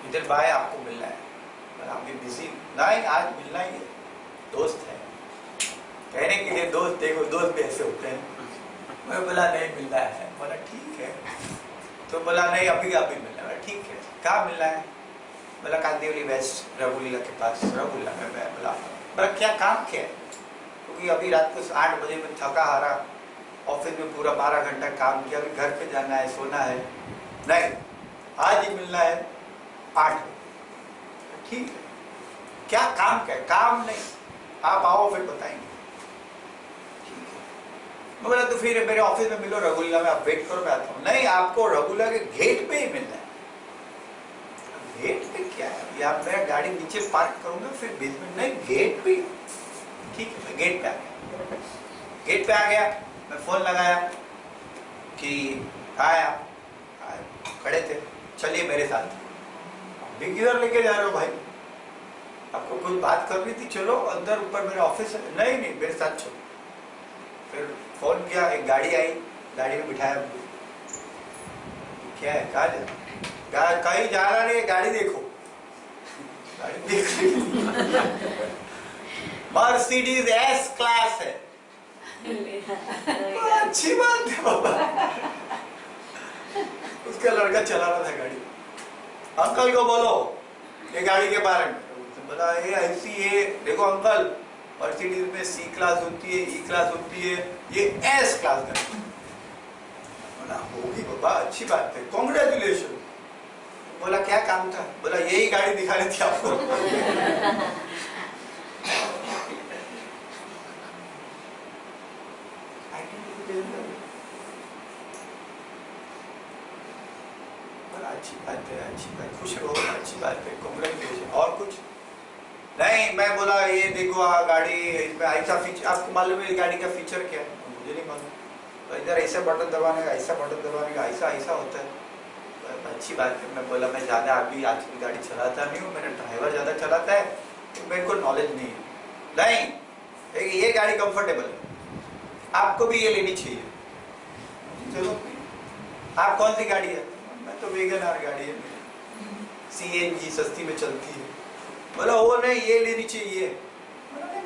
इधर भाई आपको मिलना है, हम भी बिजी, नहीं आज मिलना ही है, दोस्त है। कहने के लिए दोस्त, देखो दोस्त भी ऐसे होते हैं। मैं बोला नहीं मिलना है, बोला ठीक है। तो बोला नहीं अभी अभी मिलना है, ठीक है। कहाँ मिलना है? बोला कांदिवली वेस्ट रघुलीला के पास। रघुलीला में मैं बोला क्या काम क्या है? क्योंकि अभी रात को 8 बजे में थका हारा, ऑफिस में पूरा 12 घंटा काम किया, अभी घर पे जाना है, सोना है। नहीं आज ही मिलना है 8 बजे। ठीक है। क्या काम, क्या काम नहीं, आप आओ फिर बताएंगे। ठीक है, मैं बोला तो फिर मेरे ऑफिस में मिलो रघुल्ला में, आप वेट करो मैं आता हूँ। नहीं, आपको रघुल्ला के गेट पे ही मिलना है। गेट पे क्या है, या मैं गाड़ी नीचे पार्क करूंगा फिर बेसमेंट, नहीं गेट पे। ठीक है, मैं गेट पे आ गया। गेट पे आ गया, मैं फोन लगाया कि आया, खड़े थे, चलिए मेरे साथ। भी किधर लेके जा रहे हो भाई, आपको कुछ बात करनी थी, चलो अंदर ऊपर मेरा ऑफिस है। नहीं नहीं मेरे साथ चलो। फिर फोन किया, एक गाड़ी आई, गाड़ी में बिठाया। क्या है, कहाँ जा, कहीं जा रहा नहीं, गाड़ी देखो। गाड़ी देख मर्सिडीज एस क्लास है। अच्छी बात है बाबा। उसका लड़का चला रहा था गाड़ी। अंकल को बोलो ये गाड़ी के बारे में। बोला ये ऐसी है, देखो अंकल मर्सिडीज में सी क्लास होती है, ई क्लास होती है, ये एस क्लास गाड़ी। बोला होगी बाबा, अच्छी बात है, कॉन्ग्रेचुलेशन। बोला क्या काम था, बोला यही गाड़ी दिखानी थी आपको। अच्छी बात है, अच्छी बात, खुश रहो, अच्छी बात है, कांग्रेचुलेशन। और कुछ नहीं, मैं बोला ये देखो गाड़ी इसमें ऐसा फीचर, आपको मालूम है गाड़ी का फीचर क्या है? मुझे नहीं मालूम। तो इधर ऐसा बटन दबाने का, ऐसा बटन दबाने का, ऐसा ऐसा होता है। अच्छी बात है। मैं बोला मैं ज़्यादा अभी आजकल गाड़ी चलाता नहीं हूँ, मेरा ड्राइवर ज़्यादा चलाता है, तो मेरे को नॉलेज नहीं है। नहीं, ये गाड़ी कंफर्टेबल है, आपको भी ये लेनी चाहिए। चलो, आप कौन सी गाड़ी है? मैं तो वेगन आर गाड़ी है, CNG सस्ती में चलती है। बोला वो नहीं, ये लेनी चाहिए।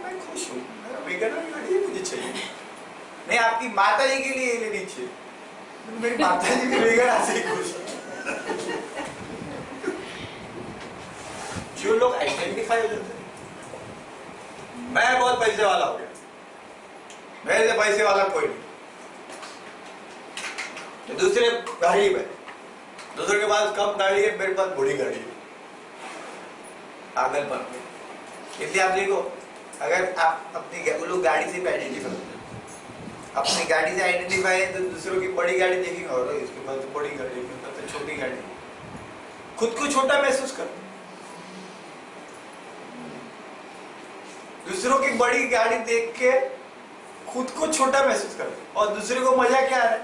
मैं खुश हूँ, मेरा वेगन आर गाड़ी मुझे चाहिए। नहीं, आपकी माता जी के लिए ये लेनी चाहिए। मेरी माता जी भी वेगन आर से ही खुश है। जो लोग आइडेंटिफाई हो जाते हैं, मैं बहुत पैसे वाला हो गया, मेरे से पैसे वाला कोई नहीं। तो दूसरे गाड़ी में, दूसरे के पास कम गाड़ी है, मेरे पास बड़ी गाड़ी है। पागलपन। इसलिए आप देखो, अगर आप अपनी वो लोग गाड़ी से भी आइडेंटिफाई होते हैं, अपनी गाड़ी से आइडेंटिफाई है तो दूसरों की बड़ी गाड़ी देखेंगे, और इसके पास तो बड़ी गाड़ी है, तो छोटी गाड़ी। खुद को छोटा महसूस कर, दूसरों की बड़ी गाड़ी देख के खुद को छोटा महसूस कर, और दूसरे को मजा क्या आ रहा है?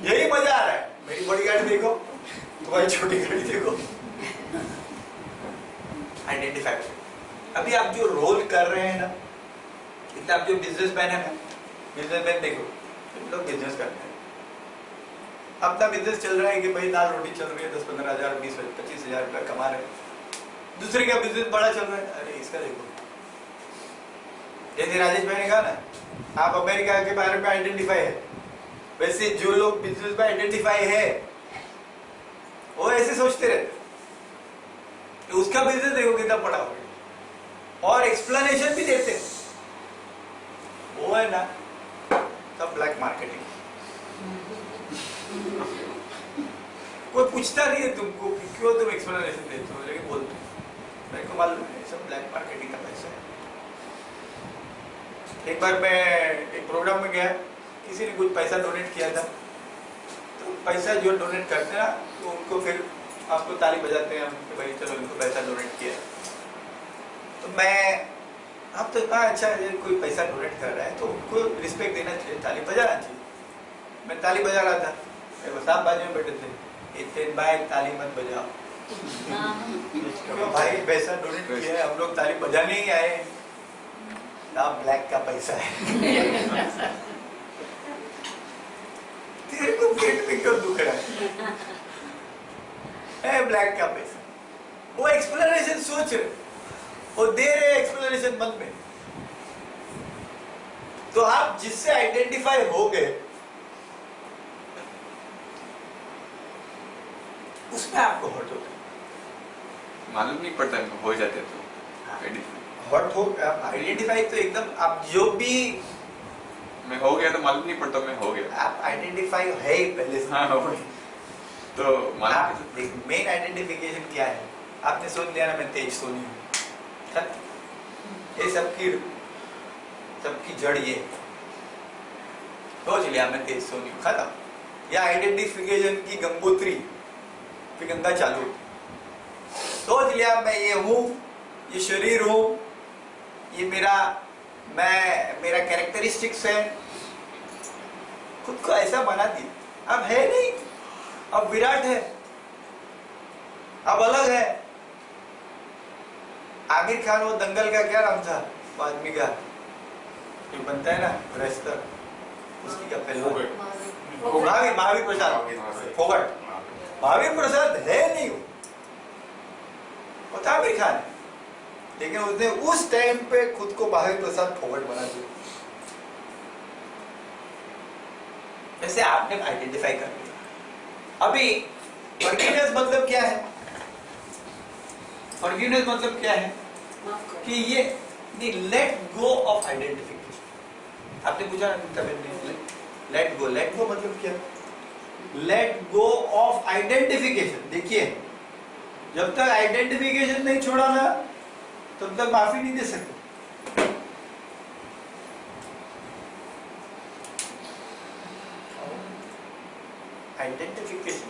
यही मजा आ रहा है, मेरी बड़ी गाड़ी देखो, तुम्हारी छोटी गाड़ी देखो। आइडेंटिफाई। अभी आप जो रोल कर रहे हैं ना, इतना आप जो बिजनेसमैन है ना, बिजनेसमैन देखो, लोग बिजनेस करते हैं, अपना बिजनेस चल रहा है कि भाई दाल रोटी चल रही है, 10-15 हजार 20-25 हजार रुपया कमा रहे हैं। दूसरे का बिजनेस बड़ा चल रहा है, अरे इसका देखो। जैसे राजेश भाई ने कहा ना, आप अमेरिका के बारे में आइडेंटिफाई है, वैसे जो लोग बिजनेस में आइडेंटिफाई है वो ऐसे सोचते रहते, तो उसका बिजनेस देखो कितना बड़ा हो गया, और एक्सप्लेनेशन भी देते। वो है ना सब ब्लैक मार्केटिंग। कोई पूछता नहीं है तुमको कि क्यों तुम एक्सप्लेनेशन देते हो, लेकिन बोलते हो। मेरे को मालूम है सब ब्लैक मार्केटिंग का पैसा है। एक बार मैं एक प्रोग्राम में गया, किसी ने कुछ पैसा डोनेट किया था, तो पैसा जो डोनेट करते हैं तो उनको फिर आपको ताली बजाते हैं कि भाई चलो इनको पैसा डोनेट किया। तो मैं अब तो कहा अच्छा कोई पैसा डोनेट कर रहा है तो उनको रिस्पेक्ट देना चाहिए, ताली बजाना चाहिए। मैं ताली बजा रहा था, मेरे साथ बाजू में बैठे थे, इतने भाई ताली मत बजाओ। भाई पैसा डोनेट किया है, हम लोग ताली बजाने ही आए, ना ब्लैक का पैसा है। तेरे को पेट में क्यों दुख रहा है? ब्लैक का पैसा। वो एक्सप्लेनेशन सोच रहे, वो दे रहे एक्सप्लेनेशन मन में। तो आप जिससे आइडेंटिफाई हो गए उसमें आपको हर्ट होता है, मालूम नहीं पड़ता हो जाते तो हर्ट हो। आइडेंटिफाई तो एकदम आप जो भी मैं हो गया तो मालूम नहीं पड़ता मैं हो गया। आप आइडेंटिफाई है ही पहले से। हाँ, तो मेन आइडेंटिफिकेशन क्या है? आपने सुन लिया ना मैं तेज सोनी हूँ, ये सबकी जड़ ये सोच लिया मैं तेज सोनी खत्म। या आइडेंटिफिकेशन की गंगोत्री, फिर गंगा चालू। सोच लिया मैं ये हूँ, ये शरीर हूँ, ये मेरा कैरेक्टरिस्टिक्स है, खुद को ऐसा बना दी। अब है नहीं, अब विराट है, अब अलग है। आमिर खान वो दंगल का क्या नाम था वो आदमी का, ये बनता है ना रेस्टर, उसकी क्या पहलवान, महावीर प्रसाद फोगट। महावीर प्रसाद है नहीं, वो था आमिर खान, लेकिन उसने उस टाइम पे खुद को महावीर प्रसाद फोगट बना दिया। जैसे आपने आइडेंटिफाई कर लिया। अभी फॉरगिवनेस मतलब क्या है? फॉरगिवनेस मतलब क्या है कि ये लेट गो ऑफ आइडेंटिफिकेशन। आपने पूछा लेट गो मतलब क्या? Let go of identification. देखिए, जब तक आइडेंटिफिकेशन नहीं छोड़ा ना तब तक माफी नहीं दे सकते। Identification,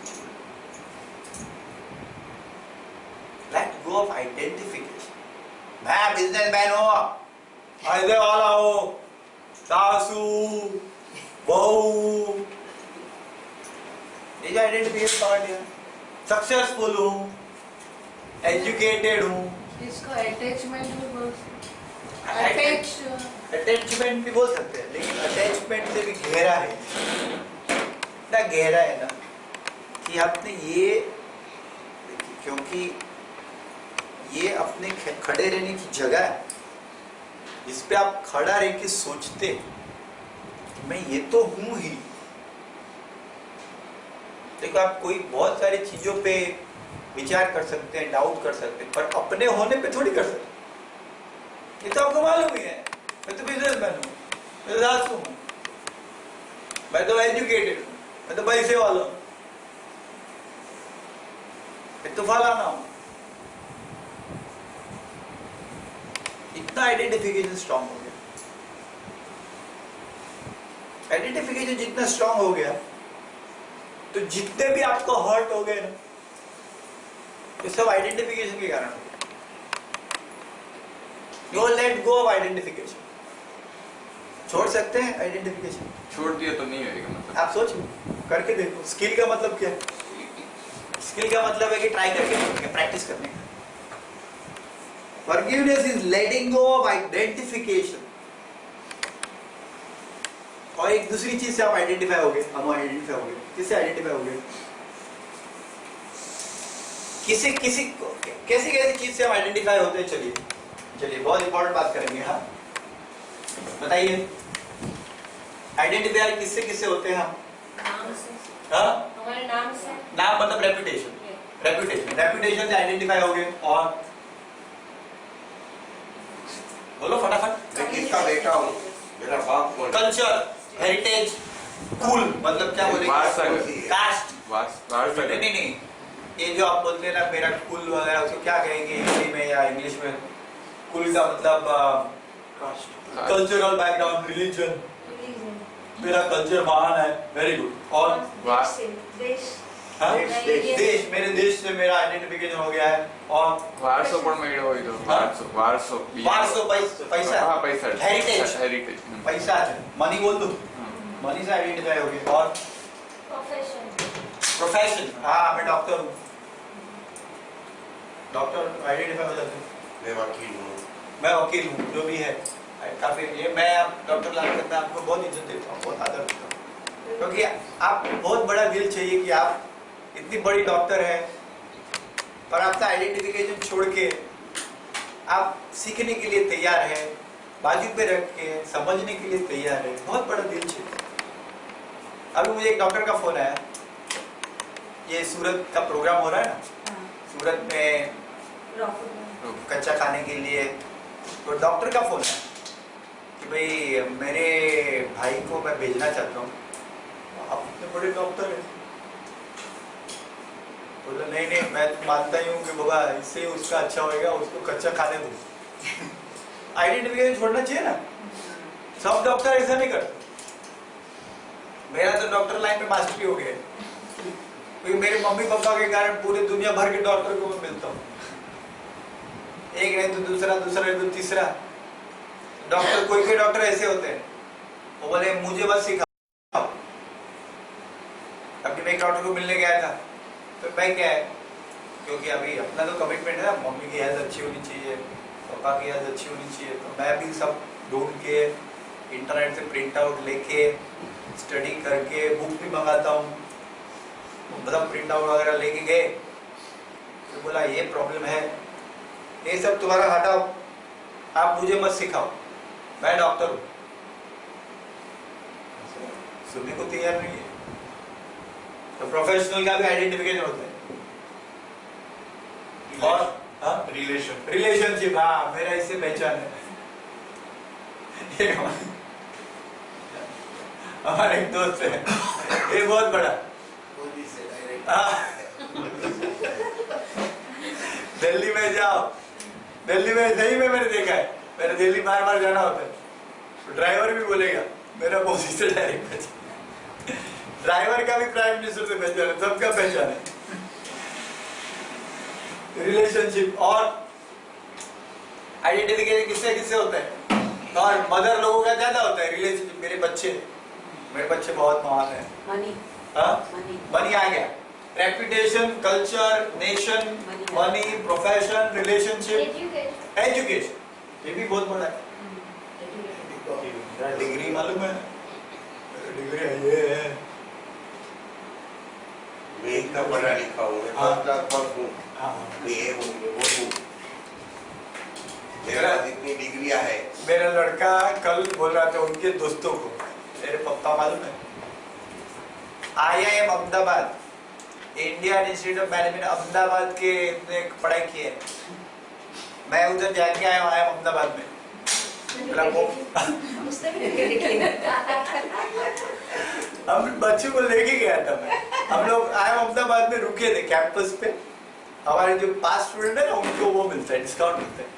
let go of identification. मैं बिजनेसमैन हूं, फायदे वाला हूं, सासू बहू, ये आइडेंटिफिकेशन पकड़ लिया। सक्सेसफुल हूं, एजुकेटेड हूं। इसको अटैचमेंट भी बोल सकते हैं। अटैचमेंट भी बोल सकते हैं, लेकिन अटैचमेंट से भी गहरा है, इतना गहरा है ना कि आपने ये, क्योंकि ये अपने खड़े रहने की जगह है जिस पे आप खड़ा रह के सोचते मैं ये तो हूं ही। देखो, आप कोई बहुत सारी चीजों पे विचार कर सकते हैं, डाउट कर सकते हैं, पर अपने होने पे थोड़ी कर सकते। ये तो आपको मालूम ही है, मैं तो बिजनेसमैन हूँ, मैं तो सासू हूँ, मैं तो एजुकेटेड हूँ, मैं तो पैसे वाला हूँ, मैं तो फलाना हूँ। इतना आइडेंटिफिकेशन स्ट्रांग हो गया। आइडेंटिफिकेशन जितना स्ट्रांग हो गया तो जितने भी आपको हर्ट हो गए ना, ये सब आइडेंटिफिकेशन के कारण हो गया। You let go of identification. छोड़ सकते हैं आइडेंटिफिकेशन? छोड़ दिया तो नहीं होगा मतलब। आप सोचो, करके देखो। स्किल का मतलब क्या है? स्किल का मतलब है कि ट्राई करके, प्रैक्टिस करने का। Forgiveness is letting go of identification. और एक दूसरी चीज से आप आइडेंटिफाई हो गए, हम आइडेंटिफाई हो गए। किससे आइडेंटिफाई हो गए? कैसी चीज से हम आइडेंटिफाई होते हैं? चलिए बहुत इंपॉर्टेंट बात करेंगे। हाँ, बताइए, आइडेंटिफाई किससे होते हैं हम? नाम से, हाँ, हमारे नाम से। नाम मतलब रेपुटेशन से आइडेंटिफाई हो गए। और बोलो फटाफट। मैं किसका बेटा हूँ, मेरा बाप कौन है? कल्चर, हेरिटेज, कुल मतलब क्या बोलेंगे? कास्ट। नहीं, ये जो आप बोलते हैं ना मेरा कुल वगैरह, उसको क्या कहेंगे हिंदी में या इंग्लिश में? कुल का मतलब कल्चरल बैकग्राउंड, रिलीजन। मेरा कल्चर महान है, वेरी गुड। और देश, हाँ? देश, मेरे देश से मेरा आइडेंटिफिकेशन हो गया है। और वारसो पण मेळो इधर, वारसो पैसा, हाँ पैसा, हेरिटेज, पैसा है, मनी बोल दो, मनी से आइडेंटिफाई हो गया। और प्रोफेशन, हाँ मैं डॉक्टर हूँ, डॉक्टर आइडेंटिफाई हो जाते हैं। मैं वकील हूँ, जो भी है। काफी ये मैं डॉक्टर लाल करता आपको बहुत इज्जत देता हूँ, बहुत आदर देता हूँ, क्योंकि आप बहुत बड़ा दिल चाहिए कि आप इतनी बड़ी डॉक्टर है पर आपका आइडेंटिफिकेशन छोड़ के आप सीखने के लिए तैयार है, बाजू पे रख के समझने के लिए तैयार है। बहुत बड़ा दिल चाहिए। अभी मुझे एक डॉक्टर का फोन आया, ये सूरत का प्रोग्राम हो रहा है ना, सूरत में कच्चा खाने के लिए, तो डॉक्टर का फोन है कि भाई मेरे भाई को मैं भेजना चाहता हूँ। आप इतने बड़े डॉक्टर हैं। बोला नहीं मैं मानता ही हूँ कि बाबा इससे उसका अच्छा होएगा, उसको कच्चा खाने दो। आइडेंटिफिकेशन छोड़ना चाहिए ना। सब डॉक्टर ऐसा नहीं करते। मेरा तो डॉक्टर लाइन में मास्टरी हो गया है, क्योंकि मेरे मम्मी पापा के कारण पूरे दुनिया भर के डॉक्टर को मैं मिलता हूँ। एक नहीं तो दूसरा, दूसरा नहीं तो तीसरा डॉक्टर। कोई डॉक्टर ऐसे होते हैं, वो बोले मुझे बस सिखाओ। अभी मैं एक डॉक्टर को मिलने गया था, तो मैं क्या है, क्योंकि अभी अपना तो कमिटमेंट है ना, मम्मी की हेल्थ अच्छी होनी चाहिए, पापा की हेल्थ अच्छी होनी चाहिए, तो मैं भी सब ढूंढ के इंटरनेट से प्रिंट आउट लेके स्टडी करके बुक भी मंगाता हूँ, मतलब प्रिंट आउट वगैरह लेके गए, तो बोला ये प्रॉब्लम है, ये सब तुम्हारा हटाओ, आप मुझे मत सिखाओ, मैं डॉक्टर हूँ। सुनने को तैयार नहीं है। तो प्रोफेशनल का भी आइडेंटिफिकेशन होता है। और रिलेशनशिप, हाँ मेरा इससे पहचान है। हमारा एक दोस्त है, ये बहुत बड़ा, दिल्ली में जाओ, दिल्ली में सही में मैंने देखा है, मेरे दिल्ली बार बार जाना होता है, तो ड्राइवर भी बोलेगा मेरा बॉस से डायरेक्ट पहचान, ड्राइवर का भी प्राइम मिनिस्टर से पहचान है, सबका पहचान है। रिलेशनशिप और आइडेंटिफिकेशन किससे किससे होता है, और मदर लोगों का ज्यादा होता है रिलेशनशिप। मेरे बच्चे बहुत महान है। मनी, मनी आ गया, reputation, culture, nation, money, profession, relationship, education, ये भी बहुत बड़ा है। डिग्री मालूम है, डिग्री ये है, मैं इतना पढ़ा लिखा हूँ, मैं हाँ। फर्स्ट क्लास पास हूँ, हाँ। ये हूँ, वो हूँ, मेरे पास इतनी डिग्रियाँ है। मेरा लड़का कल बोल रहा था उनके दोस्तों को, मेरे पापा मालूम है IIM Ahmedabad, Indian institute of management Ahmedabad के ने पढ़ाई की है। मैं उधर जाके आया हूँ IIM अहमदाबाद में। हम बच्चों को लेके गया था मैं, हम लोग IIM अहमदाबाद में रुके थे कैंपस पे। हमारे जो पास स्टूडेंट है ना उनको वो मिलता है, डिस्काउंट मिलता है।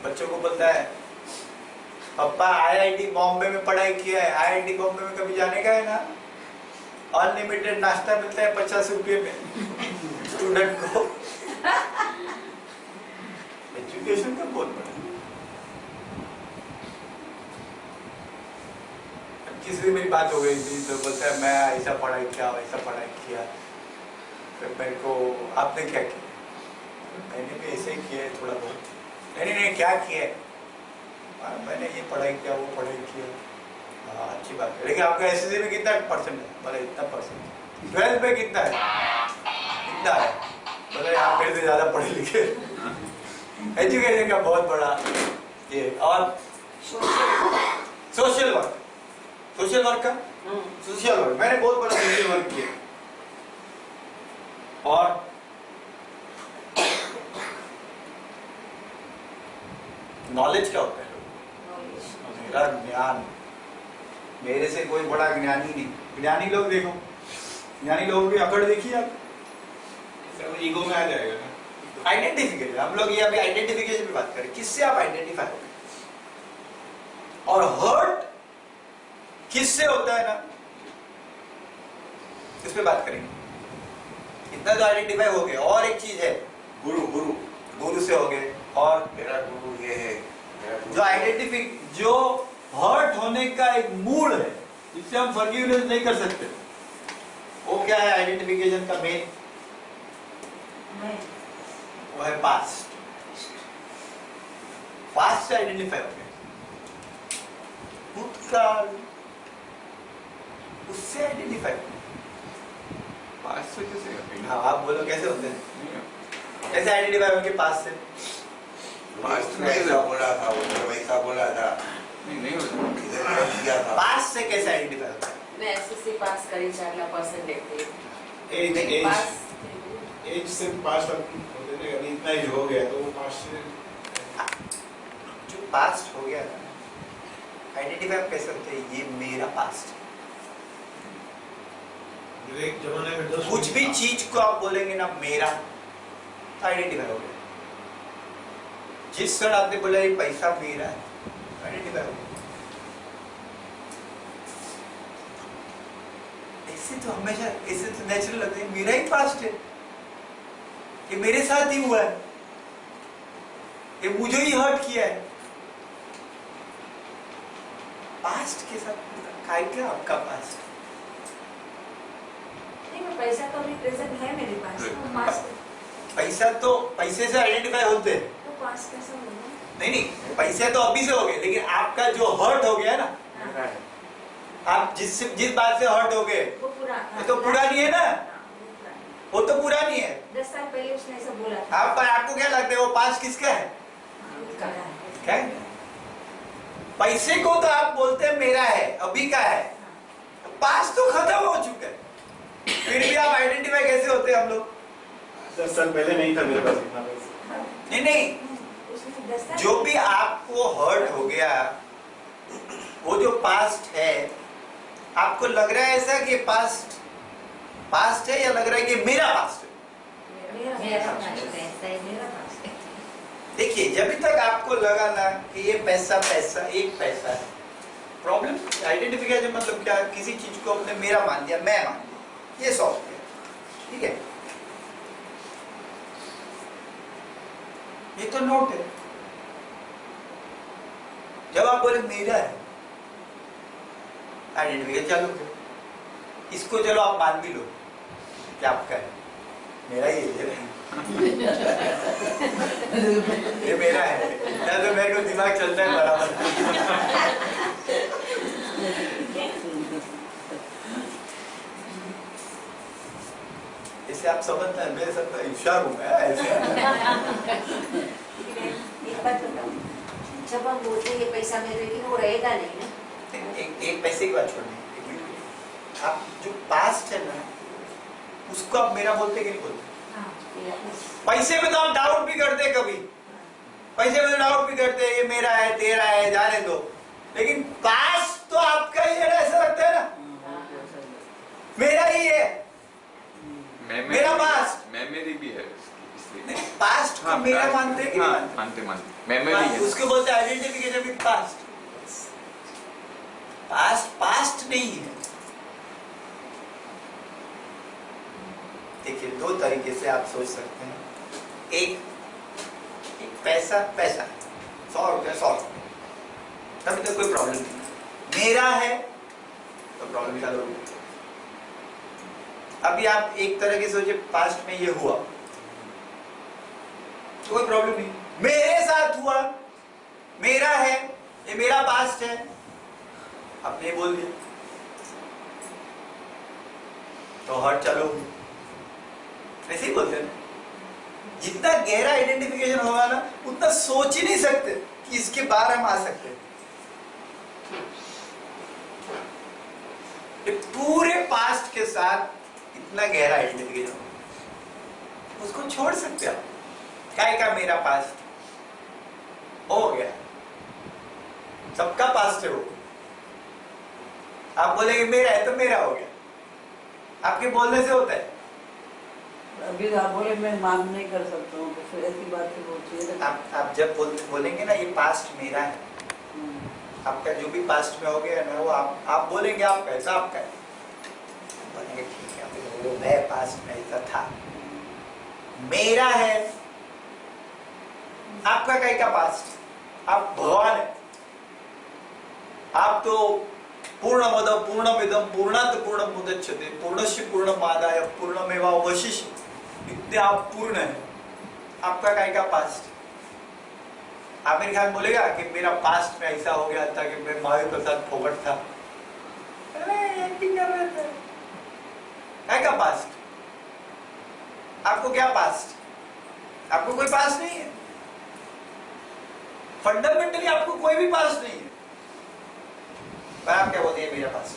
बच्चों को बोलता है पापा IIT बॉम्बे में पढ़ाई किया है, IIT बॉम्बे में कभी जाने का है ना, अनलिमिटेड नाश्ता मिलता है 50 रुपये में स्टूडेंट को। एजुकेशन का बहुत बड़ा। किसी से मेरी बात हो गई थी तो बोलता है मैं ऐसा पढ़ाई किया, वैसा पढ़ाई किया, फिर मेरे को आपने क्या किया, मैंने भी ऐसे ही किया है थोड़ा बहुत। नहीं क्या किया है, मैंने ये पढ़ाई किया, वो पढ़ाई किया। हाँ अच्छी बात है, लेकिन आपका SSC में कितना परसेंट है, बोले इतना परसेंट। 12th में कितना है, इतना है, बोले आप मेरे से ज्यादा पढ़े लिखे। एजुकेशन का बहुत बड़ा ये। और सोशल वर्क, सोशल वर्क का सोशल वर्क मैंने बहुत बड़ा सोशल वर्क किया। और नॉलेज क्या होता है, मेरा ज्ञान, मेरे से कोई बड़ा ज्ञानी नहीं। ज्ञानी लोग देखो, ज्ञानी लोगों की अकड़ देखिए आप, ईगो में आ जाएगा ना। आइडेंटिफिकेशन, हम लोग ये अभी आइडेंटिफिकेशन पे बात करें, किससे आप आइडेंटिफाई हो, और हर्ट किससे होता है ना, इस पे बात करेंगे। इतना तो आइडेंटिफाई हो गया। और एक चीज है, गुरु से हो गए। और मेरा गुरु ये है, जो जो हर्ट होने का एक मूड है जिससे हम फॉरगिवनेस नहीं कर सकते, वो क्या है आइडेंटिफिकेशन का मेन, वो है पास्ट। पास्ट से आइडेंटिफाई हो गया, भूतकाल उससे आइडेंटिफाई। पास से कैसे करेंगे? हाँ आप बोलो कैसे होते हैं, कैसे आइडेंटिफाई होंगे पास्ट से? पास्ट में ऐसा बोला था, उधर वैसा बोला था, नहीं होता। इधर क्या किया था। पास्ट से कैसे आइडेंटिफाई होता है? मैं SSC पास करी 4% एज से पास्ट होते थे, अभी इतना एज हो गया तो वो पास्ट से जो पास्ट हो गया ना, आइडेंटिफाई कैसे होते हैं, ये मेरा पास्ट। एक जमाने में 10 कुछ भी चीज को आप बोलेंगे ना मेरा, आइडेंटिफाई हो गया। जिस क्षण आपने बोला ये पैसा मेरा है, आइडेंटिफाई हो गया। ऐसे तो हमेशा, ऐसे तो नेचुरल लगता है, मेरा ही पास्ट है, ये मेरे साथ ही हुआ है, ये मुझे ही हर्ट किया है। पास्ट के साथ काय क्या आपका पास्ट? नहीं, मैं पैसा तो अभी प्रेजेंट है मेरे पास, तो पास्ट पैसा तो पैसे से आइडेंटिफाई होते हैं। तो पास्ट कैसा होगा? नहीं नहीं, पैसे तो अभी से हो गए, लेकिन आपका जो हर्ट हो गया ना, हाँ, आप जिस बात से हर्ट हो गए, वो पूरा ये तो पुरानी है ना, हाँ, वो पुराना। वो तो पुरानी है। 10 साल पहले उसने ऐसा बोला था। आपको क्या लगता है वो पास्ट किसका है? उसका है। क्या है? पैसे को तो आप बोलते हैं मेरा है, अभी का है, पास्ट तो खत्म हो चुका है, फिर भी आप आइडेंटिफाई कैसे होते हैं हम लोग? 10 साल पहले नहीं था मेरे पास इतना पैसा। नहीं नहीं, उसने 10 साल जो भी आपको हर्ट हो गया, वो जो पास्ट है, आपको लग रहा है ऐसा कि पास्ट है, या लग रहा है कि मेरा पास्ट है? मेरा पास्ट है, मेरा पास्ट है। देखिए, जब तक आपको लगा ना कि ये पैसा एक पैसा है, प्रॉब्लम आइडेंटिफिकेशन मतलब क्या, किसी चीज को अपने मेरा मान दिया, मैं मान दिया, ये सॉल्व किया, ठीक है? ये तो नोट है। जब आप बोले मेरा है, आइडेंटिफिकेशन चालू करो, इसको चलो आप मान भी लो कि आपका है, मेरा ही है, ये मेरा है, या तो मेरे को दिमाग चलता है बराबर। इसे आप समझते हैं, मैं सब होशियार हूँ मैं ऐसे। एक बात बताओ, जब हम बोलते हैं ये पैसा मेरे, लेकिन वो रहेगा नहीं ना। एक पैसे की बात छोड़िए, आप जो पास्ट है ना, उसको आप मेरा बोलते कि नहीं बोलते? हाँ, पैसे में तो आप डाउट भी करते हैं, कभी पैसे में तो डाउट भी करते हैं, ये मेरा है, तेरा है, जाने दो, लेकिन पास्ट तो आपका ही है ना, ऐसा लगता है ना, मेरा ही है, मेरा पास्ट, मेमोरी भी है इसलिए। पास्ट को मेरा मानते हैं कि नहीं मानते? मानते मेमोरी है। उसको बोलते हैं आइडेंटिफिकेशन विद पास्ट। पास्ट नहीं है। देखिए, दो तरीके से आप सोच सकते हैं, एक पैसा 100 रुपया, तभी तो कोई प्रॉब्लम नहीं, मेरा है तो प्रॉब्लम चालू होगी। अभी आप एक तरह की सोचिए, पास्ट में ये हुआ तो कोई प्रॉब्लम नहीं, मेरे साथ हुआ, मेरा है, ये मेरा पास्ट है, आपने बोल दिया तो हर्ट चालू होगी। ऐसे ही बोलते हैं ना, जितना गहरा आइडेंटिफिकेशन होगा ना, उतना सोच ही नहीं सकते कि इसके बाहर हम आ सकते हैं। पूरे पास्ट के साथ इतना गहरा आइडेंटिफिकेशन होगा, उसको छोड़ सकते हैं आप। क्या का मेरा पास्ट हो गया, सबका पास्ट है वो, आप बोलेंगे मेरा है तो मेरा हो गया, आपके बोलने से होता है। अभी आप बोले मैं मांग नहीं कर सकता हूँ, तो फिर ऐसी बात से बोलती है। आप जब बोलेंगे ना ये पास्ट मेरा है, आपका जो भी पास्ट में हो गया ना, वो आप बोलेंगे आपका है, आपका है, बोलेंगे ठीक है, वो मैं पास्ट में ऐसा था, मेरा है, आपका कहीं का पास्ट, आप भगवान है, आप तो पूर्णमदं पूर्णमिदं पूर्णात् पूर्णमुदच्यते पूर्णस्य पूर्णमादाय पूर्णमेवावशिष्यते, इतने आप पूर्ण है, आपका कहीं का पास्ट। आमिर खान बोलेगा कि मेरा पास्ट में ऐसा हो गया था कि मैं महावीर प्रसाद फोगट था, का पास्ट? आपको क्या पास्ट? आपको कोई पास्ट नहीं है, फंडामेंटली आपको कोई भी पास्ट नहीं है, पर आप क्या बोलते हैं मेरा पास्ट?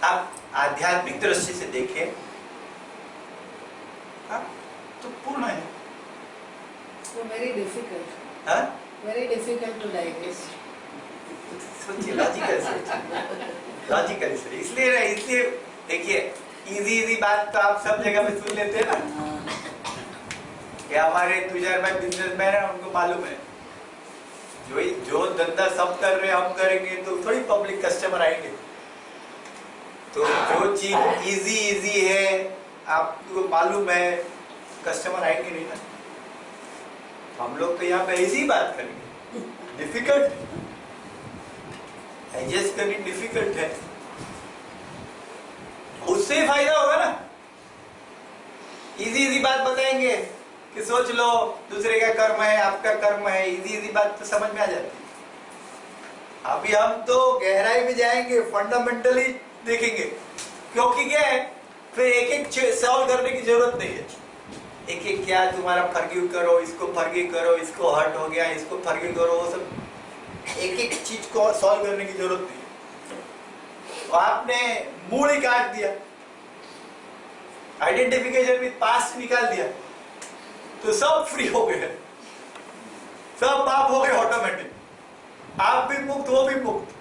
आप आध्यात्मिक दृष्टि से देखें, आप तो पूर्ण है। So very difficult. हाँ? Very difficult to digest. सोचिए, लॉजिकल सोचिए, इसलिए देखिए, इजी बात तो आप सब जगह पे सुन लेते हैं ना, ये हमारे तुषार भाई बिजनेसमैन है, उनको मालूम है जो धंधा सब कर रहे हैं हम करेंगे तो थोड़ी पब्लिक कस्टमर आएंगे। तो जो चीज इजी है आपको मालूम है कस्टमर आएंगे नहीं ना। हम लोग तो यहाँ पे ऐसी ही बात करेंगे, डिफिकल्ट एडजस्ट करनी डिफिकल्ट है, उससे ही फायदा होगा ना। इजी बात बताएंगे कि सोच लो दूसरे का कर्म है आपका कर्म है, इजी बात तो समझ में आ जाती है। अभी हम तो गहराई में जाएंगे, फंडामेंटली देखेंगे, क्योंकि क्या है फिर एक एक सॉल्व करने की जरूरत नहीं है। एक एक क्या तुम्हारा फर्गिव करो, इसको फर्गिव करो, इसको हर्ट हो गया इसको फर्गिव करो, वो सब एक एक चीज को सॉल्व करने की जरूरत नहीं है। तो आपने मूल ही काट दिया, आइडेंटिफिकेशन विद पास्ट निकाल दिया तो सब फ्री हो गए, सब पाप हो गए ऑटोमेटिक, आप भी मुक्त वो भी मुक्त।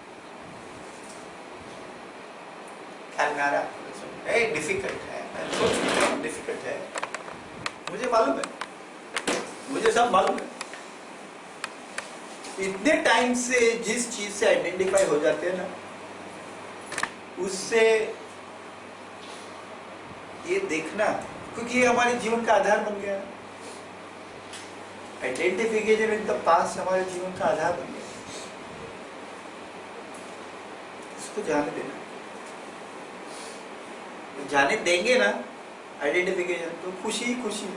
ख्याल में आ रहा है? डिफिकल्ट है, मैं सोच रहा हूं डिफिकल्ट है, मुझे मालूम है, मुझे सब मालूम है। इतने टाइम से जिस चीज से आइडेंटिफाई हो जाते हैं ना, उससे ये देखना, क्योंकि ये हमारे जीवन का आधार बन गया। आइडेंटिफिकेशन इन द पास्ट हमारे जीवन का आधार बन गया, इसको जाने देना। जाने देंगे ना आइडेंटिफिकेशन तो खुशी ही खुशी,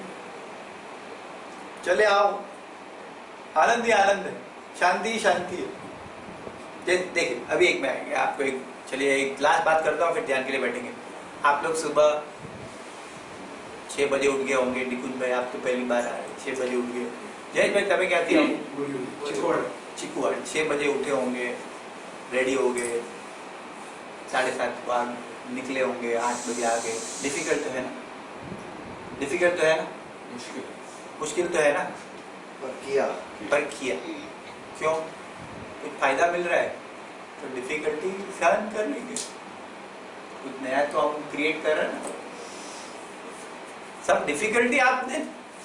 चले आओ, आनंद ही आनंद है, शांति ही शांति है। देखिए अभी एक मैं आपको एक, चलिए एक लास्ट बात करता हूँ फिर ध्यान के लिए बैठेंगे। आप लोग सुबह 6 बजे उठ गए होंगे, निकुंज भाई आप तो पहली बार आए, 6 बजे उठ गए। जय भाई तभी क्या थी? चिकुआड़ 6 बजे उठे होंगे, रेडी हो गए, 7:30 बाद निकले होंगे, 8 बजे आ गए। डिफिकल्ट तो है ना, डिफिकल्ट तो है ना, मुश्किल तो है ना, पर किया क्यों? कुछ फायदा मिल रहा है तो डिफिकल्टी सहन कर लेंगे, कुछ नया तो हम क्रिएट कर रहे हैं ना। सब डिफिकल्टी आपने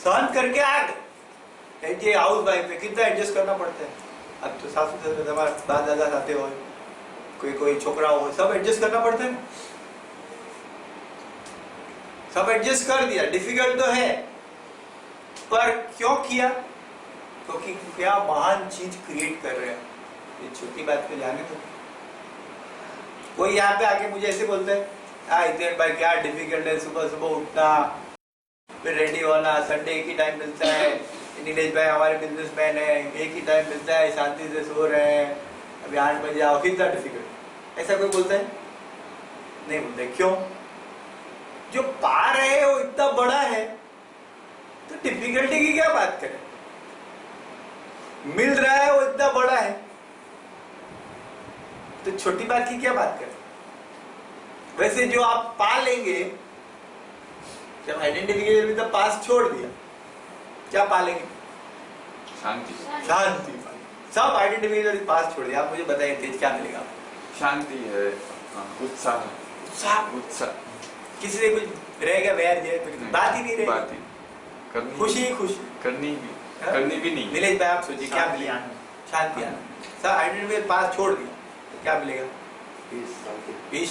सहन करके आ गए। ये हाउस वाइफ है, कितना एडजस्ट करना पड़ता है। अब तो सासू ससुर हमारे दादा दादा आते हो, कोई छोकरा हो, सब एडजस्ट करना पड़ता है ना। सब एडजस्ट कर दिया, डिफिकल्ट तो है, पर क्यों किया? क्योंकि क्या महान चीज क्रिएट कर रहे हैं। ये छोटी बात पे जाने दो। कोई यहाँ पे आके मुझे ऐसे बोलता है, हाँ इतने भाई क्या डिफिकल्ट है, सुबह सुबह उठना फिर रेडी होना, संडे एक ही टाइम मिलता है, नीलेश भाई हमारे बिजनेसमैन है, एक ही टाइम मिलता है, शांति से सो रहे हैं, अभी 8 बजे आओ, कितना डिफिकल्ट। ऐसा कोई बोलता है? नहीं बोलते। क्यों? जो पा रहे हैं वो इतना बड़ा है तो डिफिकल्टी की क्या बात करें। मिल रहा है वो इतना बड़ा है तो छोटी बात की क्या बात करें। वैसे जो आप पा लेंगे, जब आइडेंटिफिकेशन में तो पास छोड़ दिया, क्या पा लेंगे? शांति। शांति। सब आइडेंटिफिकेशन पास छोड़ दिया, आप मुझे बताइए तेज क्या मिलेगा आपको? शांति है, उत्साह, उत्साह। किसी से कुछ रहेगा वैर है, बात ही नहीं रहेगी, बात ही करनी, खुशी ही खुशी, करनी भी नहीं। नीलेश भाई आप सोचिए क्या मिलेगा? शांति आना। सब आइडेंटिफिकेशन पास छोड़ दिया तो क्या मिलेगा? पीस,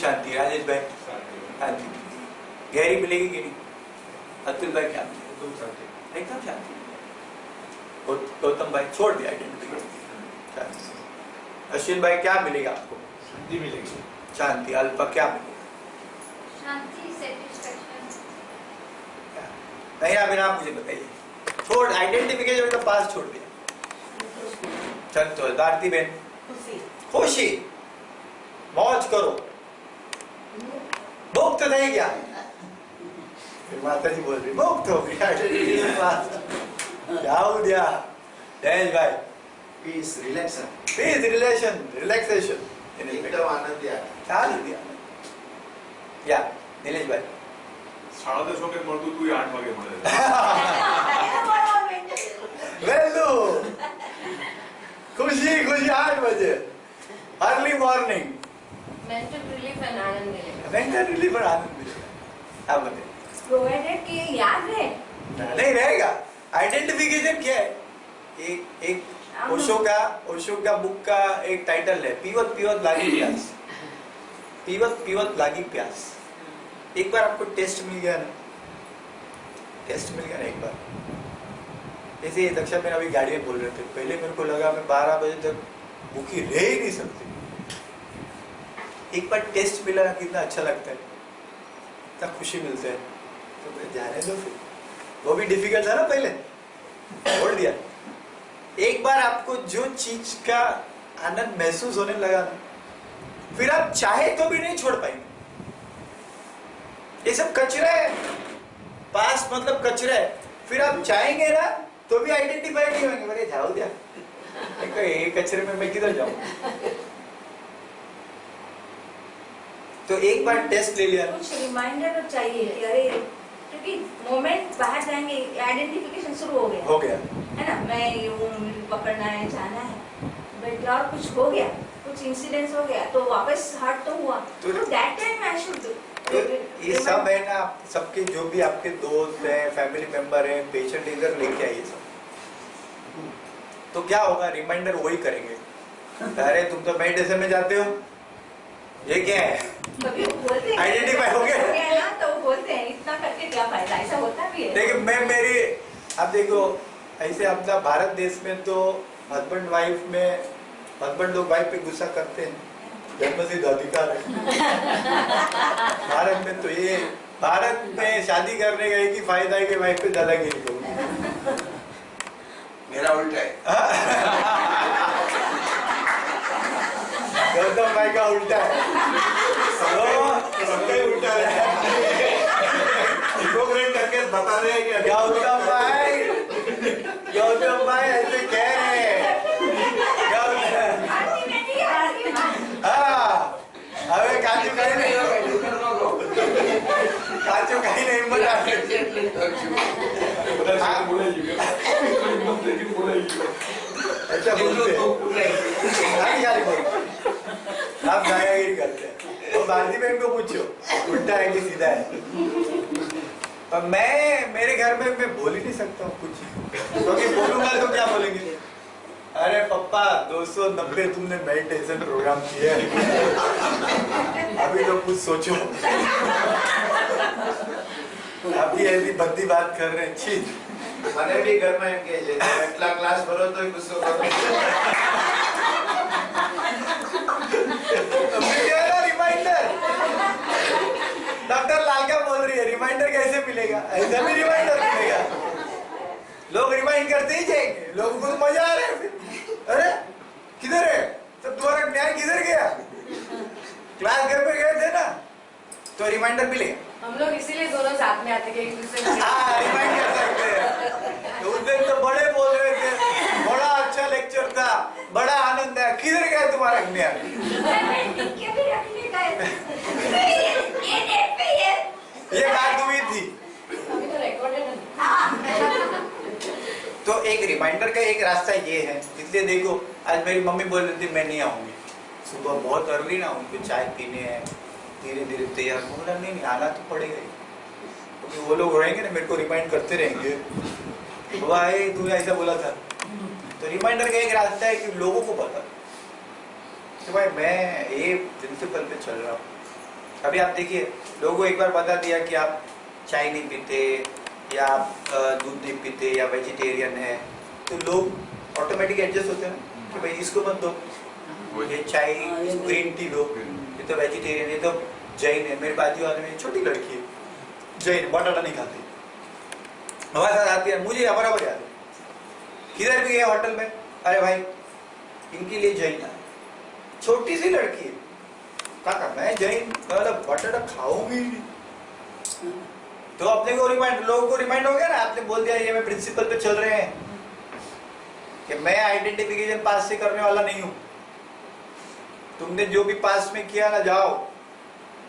शांति। राजेश भाई शांति गहरी मिलेगी कि नहीं? अतुल भाई क्या मिलेगा? एकदम शांति। गौतम भाई छोड़ दिया आइडेंटिफिकेशन। अश्विन भाई क्या मिलेगा आपको? शांति मिलेगी। शांति। अल्पा क्या मिलेगा? शांति, सेटिस्फैक्शन। नहीं अभी आप मुझे बताइए। छोड़ आइडेंटिफिकेशन का पास छोड़ दिया, चल तो भारती बहन खुशी, मौज करो, मुक्त नहीं क्या? फिर माता जी बोल रही मुक्त हो गया, क्या हो गया? जयेश भाई peace, relaxation, peace, relation, relaxation, एकदम आनंद यार। क्या दिया या नीलेश भाई? 10:30 વાગે મળતું તું 8 વાગે મળે. वेलू खुशी खुशी 8 बजे early morning mental relief and आनंद मिलेगा। मेंटल रिलीफ और आनंद मिलेगा। क्या बोले? प्रोवाइडेड कि ये याद रहे। नहीं रहेगा, आइडेंटिफिकेशन क्या है? एक ओशो का बुक का एक टाइटल है, पीवत पीवत लागी प्यास। पीवत पीवत लागी प्यास। एक बार आपको टेस्ट मिल गया ना, एक बार। जैसे दक्षा मेरा अभी गाड़ी में बोल रहे थे, पहले मेरे को लगा मैं 12 बजे तक भूखी रह ही नहीं सकती। एक बार टेस्ट मिला ना, कितना अच्छा लगता है, कितना खुशी मिलता है। तो मैं जाने दो फिर, वो भी डिफिकल्ट था ना पहले, छोड़ दिया। एक बार आपको जो चीज का आनंद महसूस होने लगा ना, फिर आप चाहे तो भी नहीं छोड़ पाएंगे। ये सब कचरा है, पास मतलब कचरा है। फिर आप चाहेंगे ना तो भी आइडेंटिफाई नहीं होंगे, बोले जाओ दिया, ये कचरे में मैं किधर जाऊं। तो एक बार टेस्ट ले लिया, कुछ रिमाइंडर चाहिए कि अरे, क्योंकि मोमेंट बाहर जाएंगे, आइडेंटिफिकेशन शुरू हो गया है ना, मैं ये हूँ, मुझे पकड़ना है, जाना है, बट और कुछ हो गया, कुछ इंसिडेंट्स हो गया, तो वापस हर्ट तो हुआ, तो दैट टाइम आई शुड। ये सब है ना, सबके जो भी आपके दोस्त हैं, फैमिली मेंबर हैं, पेशेंट इधर लेके आइए सब। तो क्या होगा, रिमाइंडर वही करेंगे, अरे तुम तो मेडिटेशन में जाते हो, ये क्या है, कभी वो बोलते हैं आइडेंटिफाई हो गया ना, तो वो बोलते हैं इतना करके क्या फायदा, ऐसा होता भी है। देखिए मैं मेरी, आप देखो ऐसे अपना भारत देश में तो हस्बैंड वाइफ में, हस्बैंड लोग वाइफ पे गुस्सा करते हैं, जन्मसिद्ध अधिकार है। भारत में तो ये, भारत में शादी करने का एक ही फायदा है कि वाइफ पे दादागिरी करो। मेरा उल्टा है। गौतम भाई का उल्टा है, सबका ही उल्टा है। हिपोक्रेट करके बता रहे हैं कि गौतम भाई ऐसे कह रहे हैं, હવે કાચું કઈ નહીં, કાચું કઈ નહીં હિંમત આપે। अच्छा बोलते हैं, आप दादागिरी करते हैं। तो भारती बहन को पूछो उल्टा है कि सीधा है। पर मैं, मेरे घर में मैं बोल ही नहीं सकता हूँ कुछ, क्योंकि बोलूंगा तो क्या बोलेंगे, अरे पप्पा 290 तुमने मेडिटेशन प्रोग्राम किया है, अभी तो कुछ सोचो। अभी ऐसी भद्दी बात कर रहे हैं, छी। મને બી ઘરમાં એમ કહે છે એટલા ક્લાસ ભરો તો ગુસ્સો કરો। रिमाइंडर, डॉक्टर लाल क्या बोल रही है, रिमाइंडर कैसे मिलेगा, ऐसा भी रिमाइंडर मिलेगा। लोग रिमाइंड करते ही जाएंगे, लोगों को तो मजा आ रहा है फिर। अरे किधर है, तो तुम्हारा ज्ञान किधर गया, क्लास घर पे गए थे ना, तो रिमाइंडर मिलेगा। हम लोग इसीलिए दोनों साथ में आते हैं, एक दूसरे को रिमाइंड कर सकते हैं। तो उस दिन तो बड़े बोल रहे थे, बड़ा अच्छा लेक्चर था, बड़ा आनंद है, किधर गया तुम्हारा ज्ञान। ये बात हुई थी। अभी तो रिकॉर्डेड है। तो एक रिमाइंडर का एक रास्ता ये है, इसलिए देखो आज मेरी मम्मी बोल रही थी मैं नहीं आऊंगी सुबह बहुत अर्ली ना, उनको चाय पीने हैं, धीरे धीरे तैयार। बोला नहीं आना तो पड़ेगा ही, क्योंकि वो लोग रहेंगे ना मेरे को रिमाइंड करते रहेंगे, भाई तूने ऐसा बोला था। तो रिमाइंडर का एक रास्ता है कि लोगों को पता कि भाई मैं ये प्रिंसिपल पे चल रहा हूँ। अभी आप देखिए, लोगों को एक बार बता दिया कि आप चाय नहीं पीते या आप दूध नहीं पीते या वेजिटेरियन है, तो लोग ऑटोमेटिक एडजस्ट होते हैं कि भाई इसको मत दो, ये चाय ग्रीन टी दो, ये तो वेजिटेरियन, ये तो जैन है। मेरे बाजू वाले में छोटी लड़की है, जैन, बटाटा नहीं खाती, हमारे साथ आती है, मुझे बराबर याद है, किधर भी गया होटल में, अरे भाई इनके लिए जैन है, छोटी सी लड़की है, काका मैं जैन, मतलब बटाटा खाऊंगी नहीं। तो अपने को रिमाइंड, लोगों को रिमाइंड हो गया ना, आपने बोल दिया ये मैं प्रिंसिपल पे चल रहे हैं कि मैं आइडेंटिफिकेशन पास से करने वाला नहीं हूँ। तुमने जो भी पास में किया ना, जाओ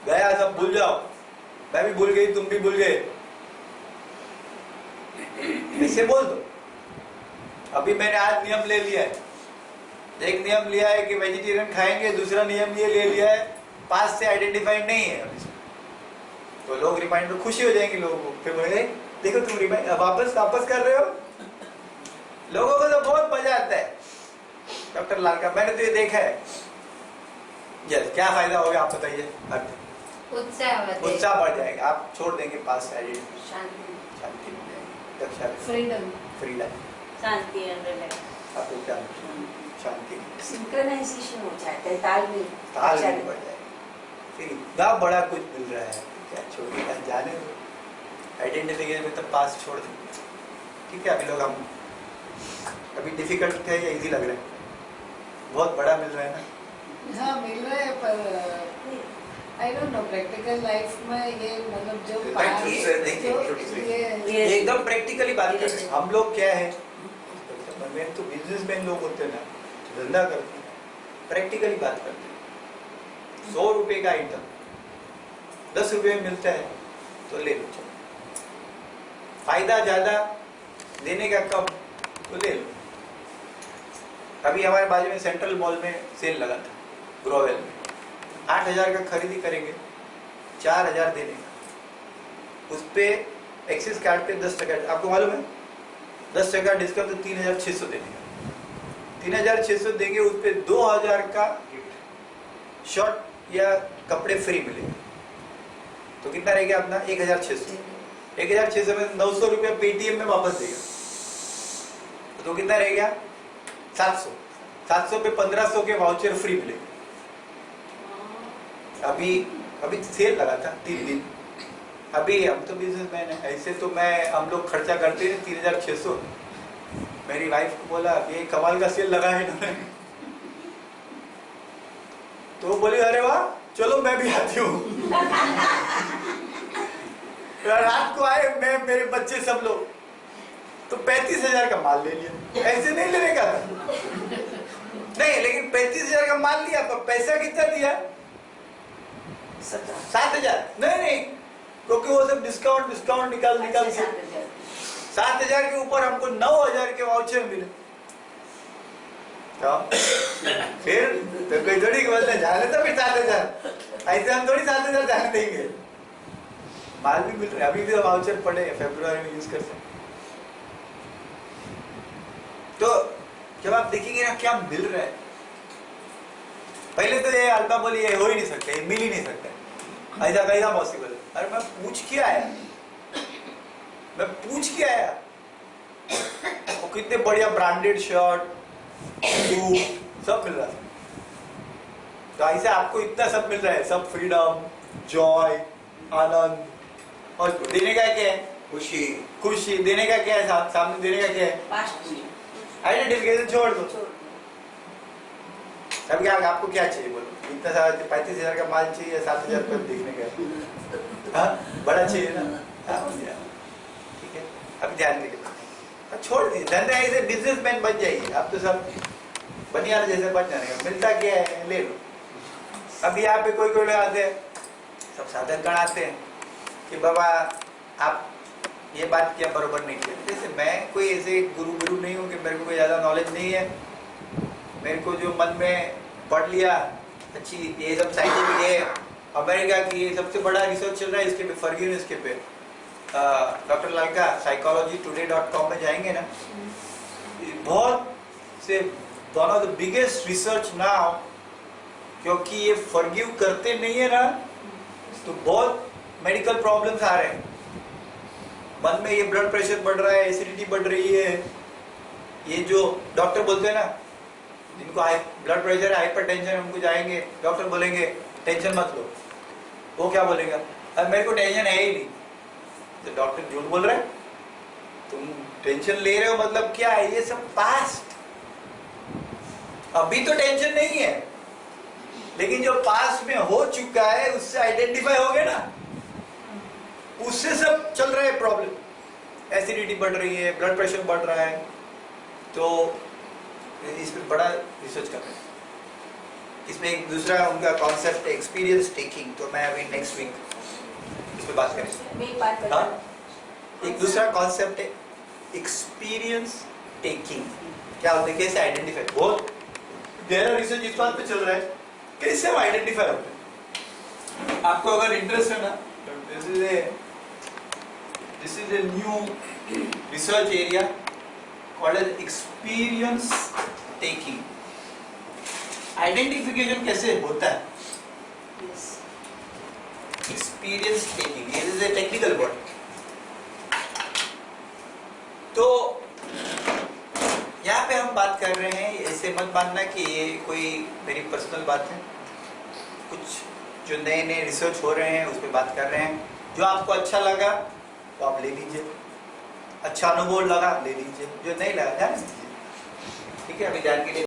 गया सब भूल जाओ, मैं भी भूल गई, तुम भी भूल गए, ऐसे बोल दो। अभी मैंने आज नियम ले लिया है, एक नियम लिया है कि वेजिटेरियन खाएंगे, दूसरा नियम ये ले लिया है पास से आइडेंटिफाइड नहीं है। तो लोग रिमाइंडर खुशी हो जाएंगे लोगों को, फिर बोले देखो तुम रिमाइंड वापस कर रहे हो, लोगों को तो बहुत मजा आता है डॉक्टर लाल का, मैंने तो ये देखा है। यस, क्या फायदा होगा आप बताइए? उत्साह बढ़ जाएगा, आप छोड़ देंगे पास साइड, शांति, शांति मिल जाएगी, अच्छा freedom, freedom, Shanti and relax, आपको क्या शांति, सिंक्रोनाइजेशन हो जाता है, तालमेल तालमेल बढ़ जाएगा। फिर इतना बड़ा कुछ मिल रहा है, क्या छोड़ेगा, जाने दो। आइडेंटिफिकेशन में तो पास छोड़ देंगे, ठीक है। अभी लोग हम अभी डिफिकल्ट है या इजी लग रहा है? बहुत बड़ा मिल रहा है ना? हाँ मिल रहा है, पर I don't know practical life में ये मतलब जो ये एकदम प्रैक्टिकली बात कर रहे हैं हम लोग। क्या है, मैं तो बिजनेसमैन लोग होते हैं ना, धंधा करते हैं, प्रैक्टिकली बात करते हैं। 100 रुपए का आइटम 10 रुपए में मिलता है तो ले लो, फायदा ज्यादा देने का कम तो ले लो। अभी हमारे बाजू में सेंट्रल मॉल में सेल लगा था, ग्रोवेल में 8,000 का खरीदी करेंगे 4,000 देने का, उस पे एक्सिस कार्ड पे 10%, आपको मालूम है 10% डिस्काउंट, तो 3,600 देने का, 3,600 देंगे, उस पे 2,000 का शर्ट या कपड़े फ्री मिलेंगे, तो कितना रहेगा अपना 1,600। 1,600 में 900 रुपया पेटीएम में वापस देगा, तो कितना रहेगा 700। 700 पे 1,500 के वाउचर फ्री मिलेंगे। अभी सेल लगा था 3 दिन। अभी हम तो बिजनेसमैन है, ऐसे तो हम लोग खर्चा करते हैं 3,600। मेरी वाइफ को बोला ये कमाल का सेल लगा है इन्होंने, तो वो बोली अरे वाह चलो मैं भी आती हूँ। रात को आए मैं, मेरे बच्चे, सब लोग, तो 35,000 का माल ले लिया। ऐसे नहीं लेने का था, नहीं, लेकिन 35,000 का माल लिया, तो पैसा कितना दिया? 7,000। नहीं, क्योंकि वो सब डिस्काउंट निकाल के 7,000 के ऊपर हमको 9,000 के वाउचर मिले। फिर तो कोई थोड़ी बोलते जाने तो फिर 7,000, ऐसे हम थोड़ी 7,000 जाने देंगे। माल भी मिल रहा है, अभी भी वाउचर पड़े, फरवरी में यूज कर सकते। तो जब आप देखेंगे ना क्या मिल रहा है, पहले तो ये अल्पा बोली ये हो ही नहीं सकता, ये मिल ही नहीं सकता, ऐसा कैसा पॉसिबल है? अरे मैं पूछ के आया, वो कितने बढ़िया ब्रांडेड शर्ट, शूज सब मिल रहा है। तो ऐसे आपको इतना सब मिल रहा है, सब फ्रीडम, जॉय, आनंद, और देने का क्या है? खुशी देने का क्या है? सामने देने का क्या है? आइडेंटिफिकेशन छोड़ दो। अब क्या आपको क्या चाहिए बोलो? इतना सारा 35,000 का माल चाहिए या 7,000 रुपये देखने का? हाँ, बड़ा चाहिए ना? ठीक है, अब ध्यान दीजिए, छोड़ दीजिए धंधा, ऐसे बिजनेसमैन बन जाइए। आप तो सब बनियान जैसे बन जाने का, मिलता क्या है ले लो। अब यहाँ पे कोई लोग आते हैं, सब साधन गणाते हैं कि बाबा आप ये बात क्या बरोबर नहीं किया। जैसे मैं कोई ऐसे गुरु नहीं हूँ कि मेरे को कोई ज़्यादा नॉलेज नहीं है, मेरे को जो मन में पढ़ लिया अच्छी, ये सब साइंटिफिक है, अमेरिका की ये सबसे बड़ा रिसर्च चल रहा है इसके पे, फर्ग्यून इसके पे, डॉक्टर लाल का psychologytoday.com में जाएंगे ना, बहुत से one of the biggest research now, क्योंकि ये फर्ग्यू करते नहीं है ना, तो बहुत मेडिकल प्रॉब्लम्स आ रहे हैं। मन में ये ब्लड प्रेशर बढ़ रहा है, एसिडिटी बढ़ रही है, ये जो डॉक्टर बोलते हैं ना, जिनको ब्लड प्रेशर है, हाइपरटेंशन, उनको जाएंगे डॉक्टर बोलेंगे टेंशन मत लो, वो क्या बोलेगा? अब मेरे को टेंशन है ही नहीं। तो डॉक्टर झूठ बोल रहे हैं, तुम टेंशन ले रहे हो मतलब क्या है? ये सब पास्ट, अभी तो टेंशन नहीं है, लेकिन जो पास्ट में हो चुका है उससे आइडेंटिफाई हो गए ना, उससे सब चल रहा है प्रॉब्लम। एसिडिटी बढ़ रही है, ब्लड प्रेशर बढ़ रहा है, तो इस पर बड़ा रिसर्च कर रहे हैं। इसमें एक दूसरा उनका कॉन्सेप्ट है एक्सपीरियंस टेकिंग, तो मैं अभी नेक्स्ट वीक इस पर बात करेंगे। हाँ, एक दूसरा कॉन्सेप्ट है एक्सपीरियंस टेकिंग, क्या होता है, कैसे आइडेंटिफाई। बहुत गहरा रिसर्च इस बात पे चल रहा है कैसे हम आइडेंटिफाई होते हैं। आपको अगर इंटरेस्ट है ना, this is a new research area what is experience taking. Identification कैसे होता है? एक्सपीरियंस टेकिंग, ये इज ए टेक्निकल वर्ड। तो यहाँ पे हम बात कर रहे हैं, ऐसे मत मानना कि ये कोई मेरी पर्सनल बात है, कुछ जो नए नए रिसर्च हो रहे हैं उस पर बात कर रहे हैं। जो आपको अच्छा लगा तो आप ले लीजिए, अच्छा अनुभव लगा ले लीजिए, जो नहीं लगा ध्यान दीजिए। ठीक है, अभी ध्यान के लिए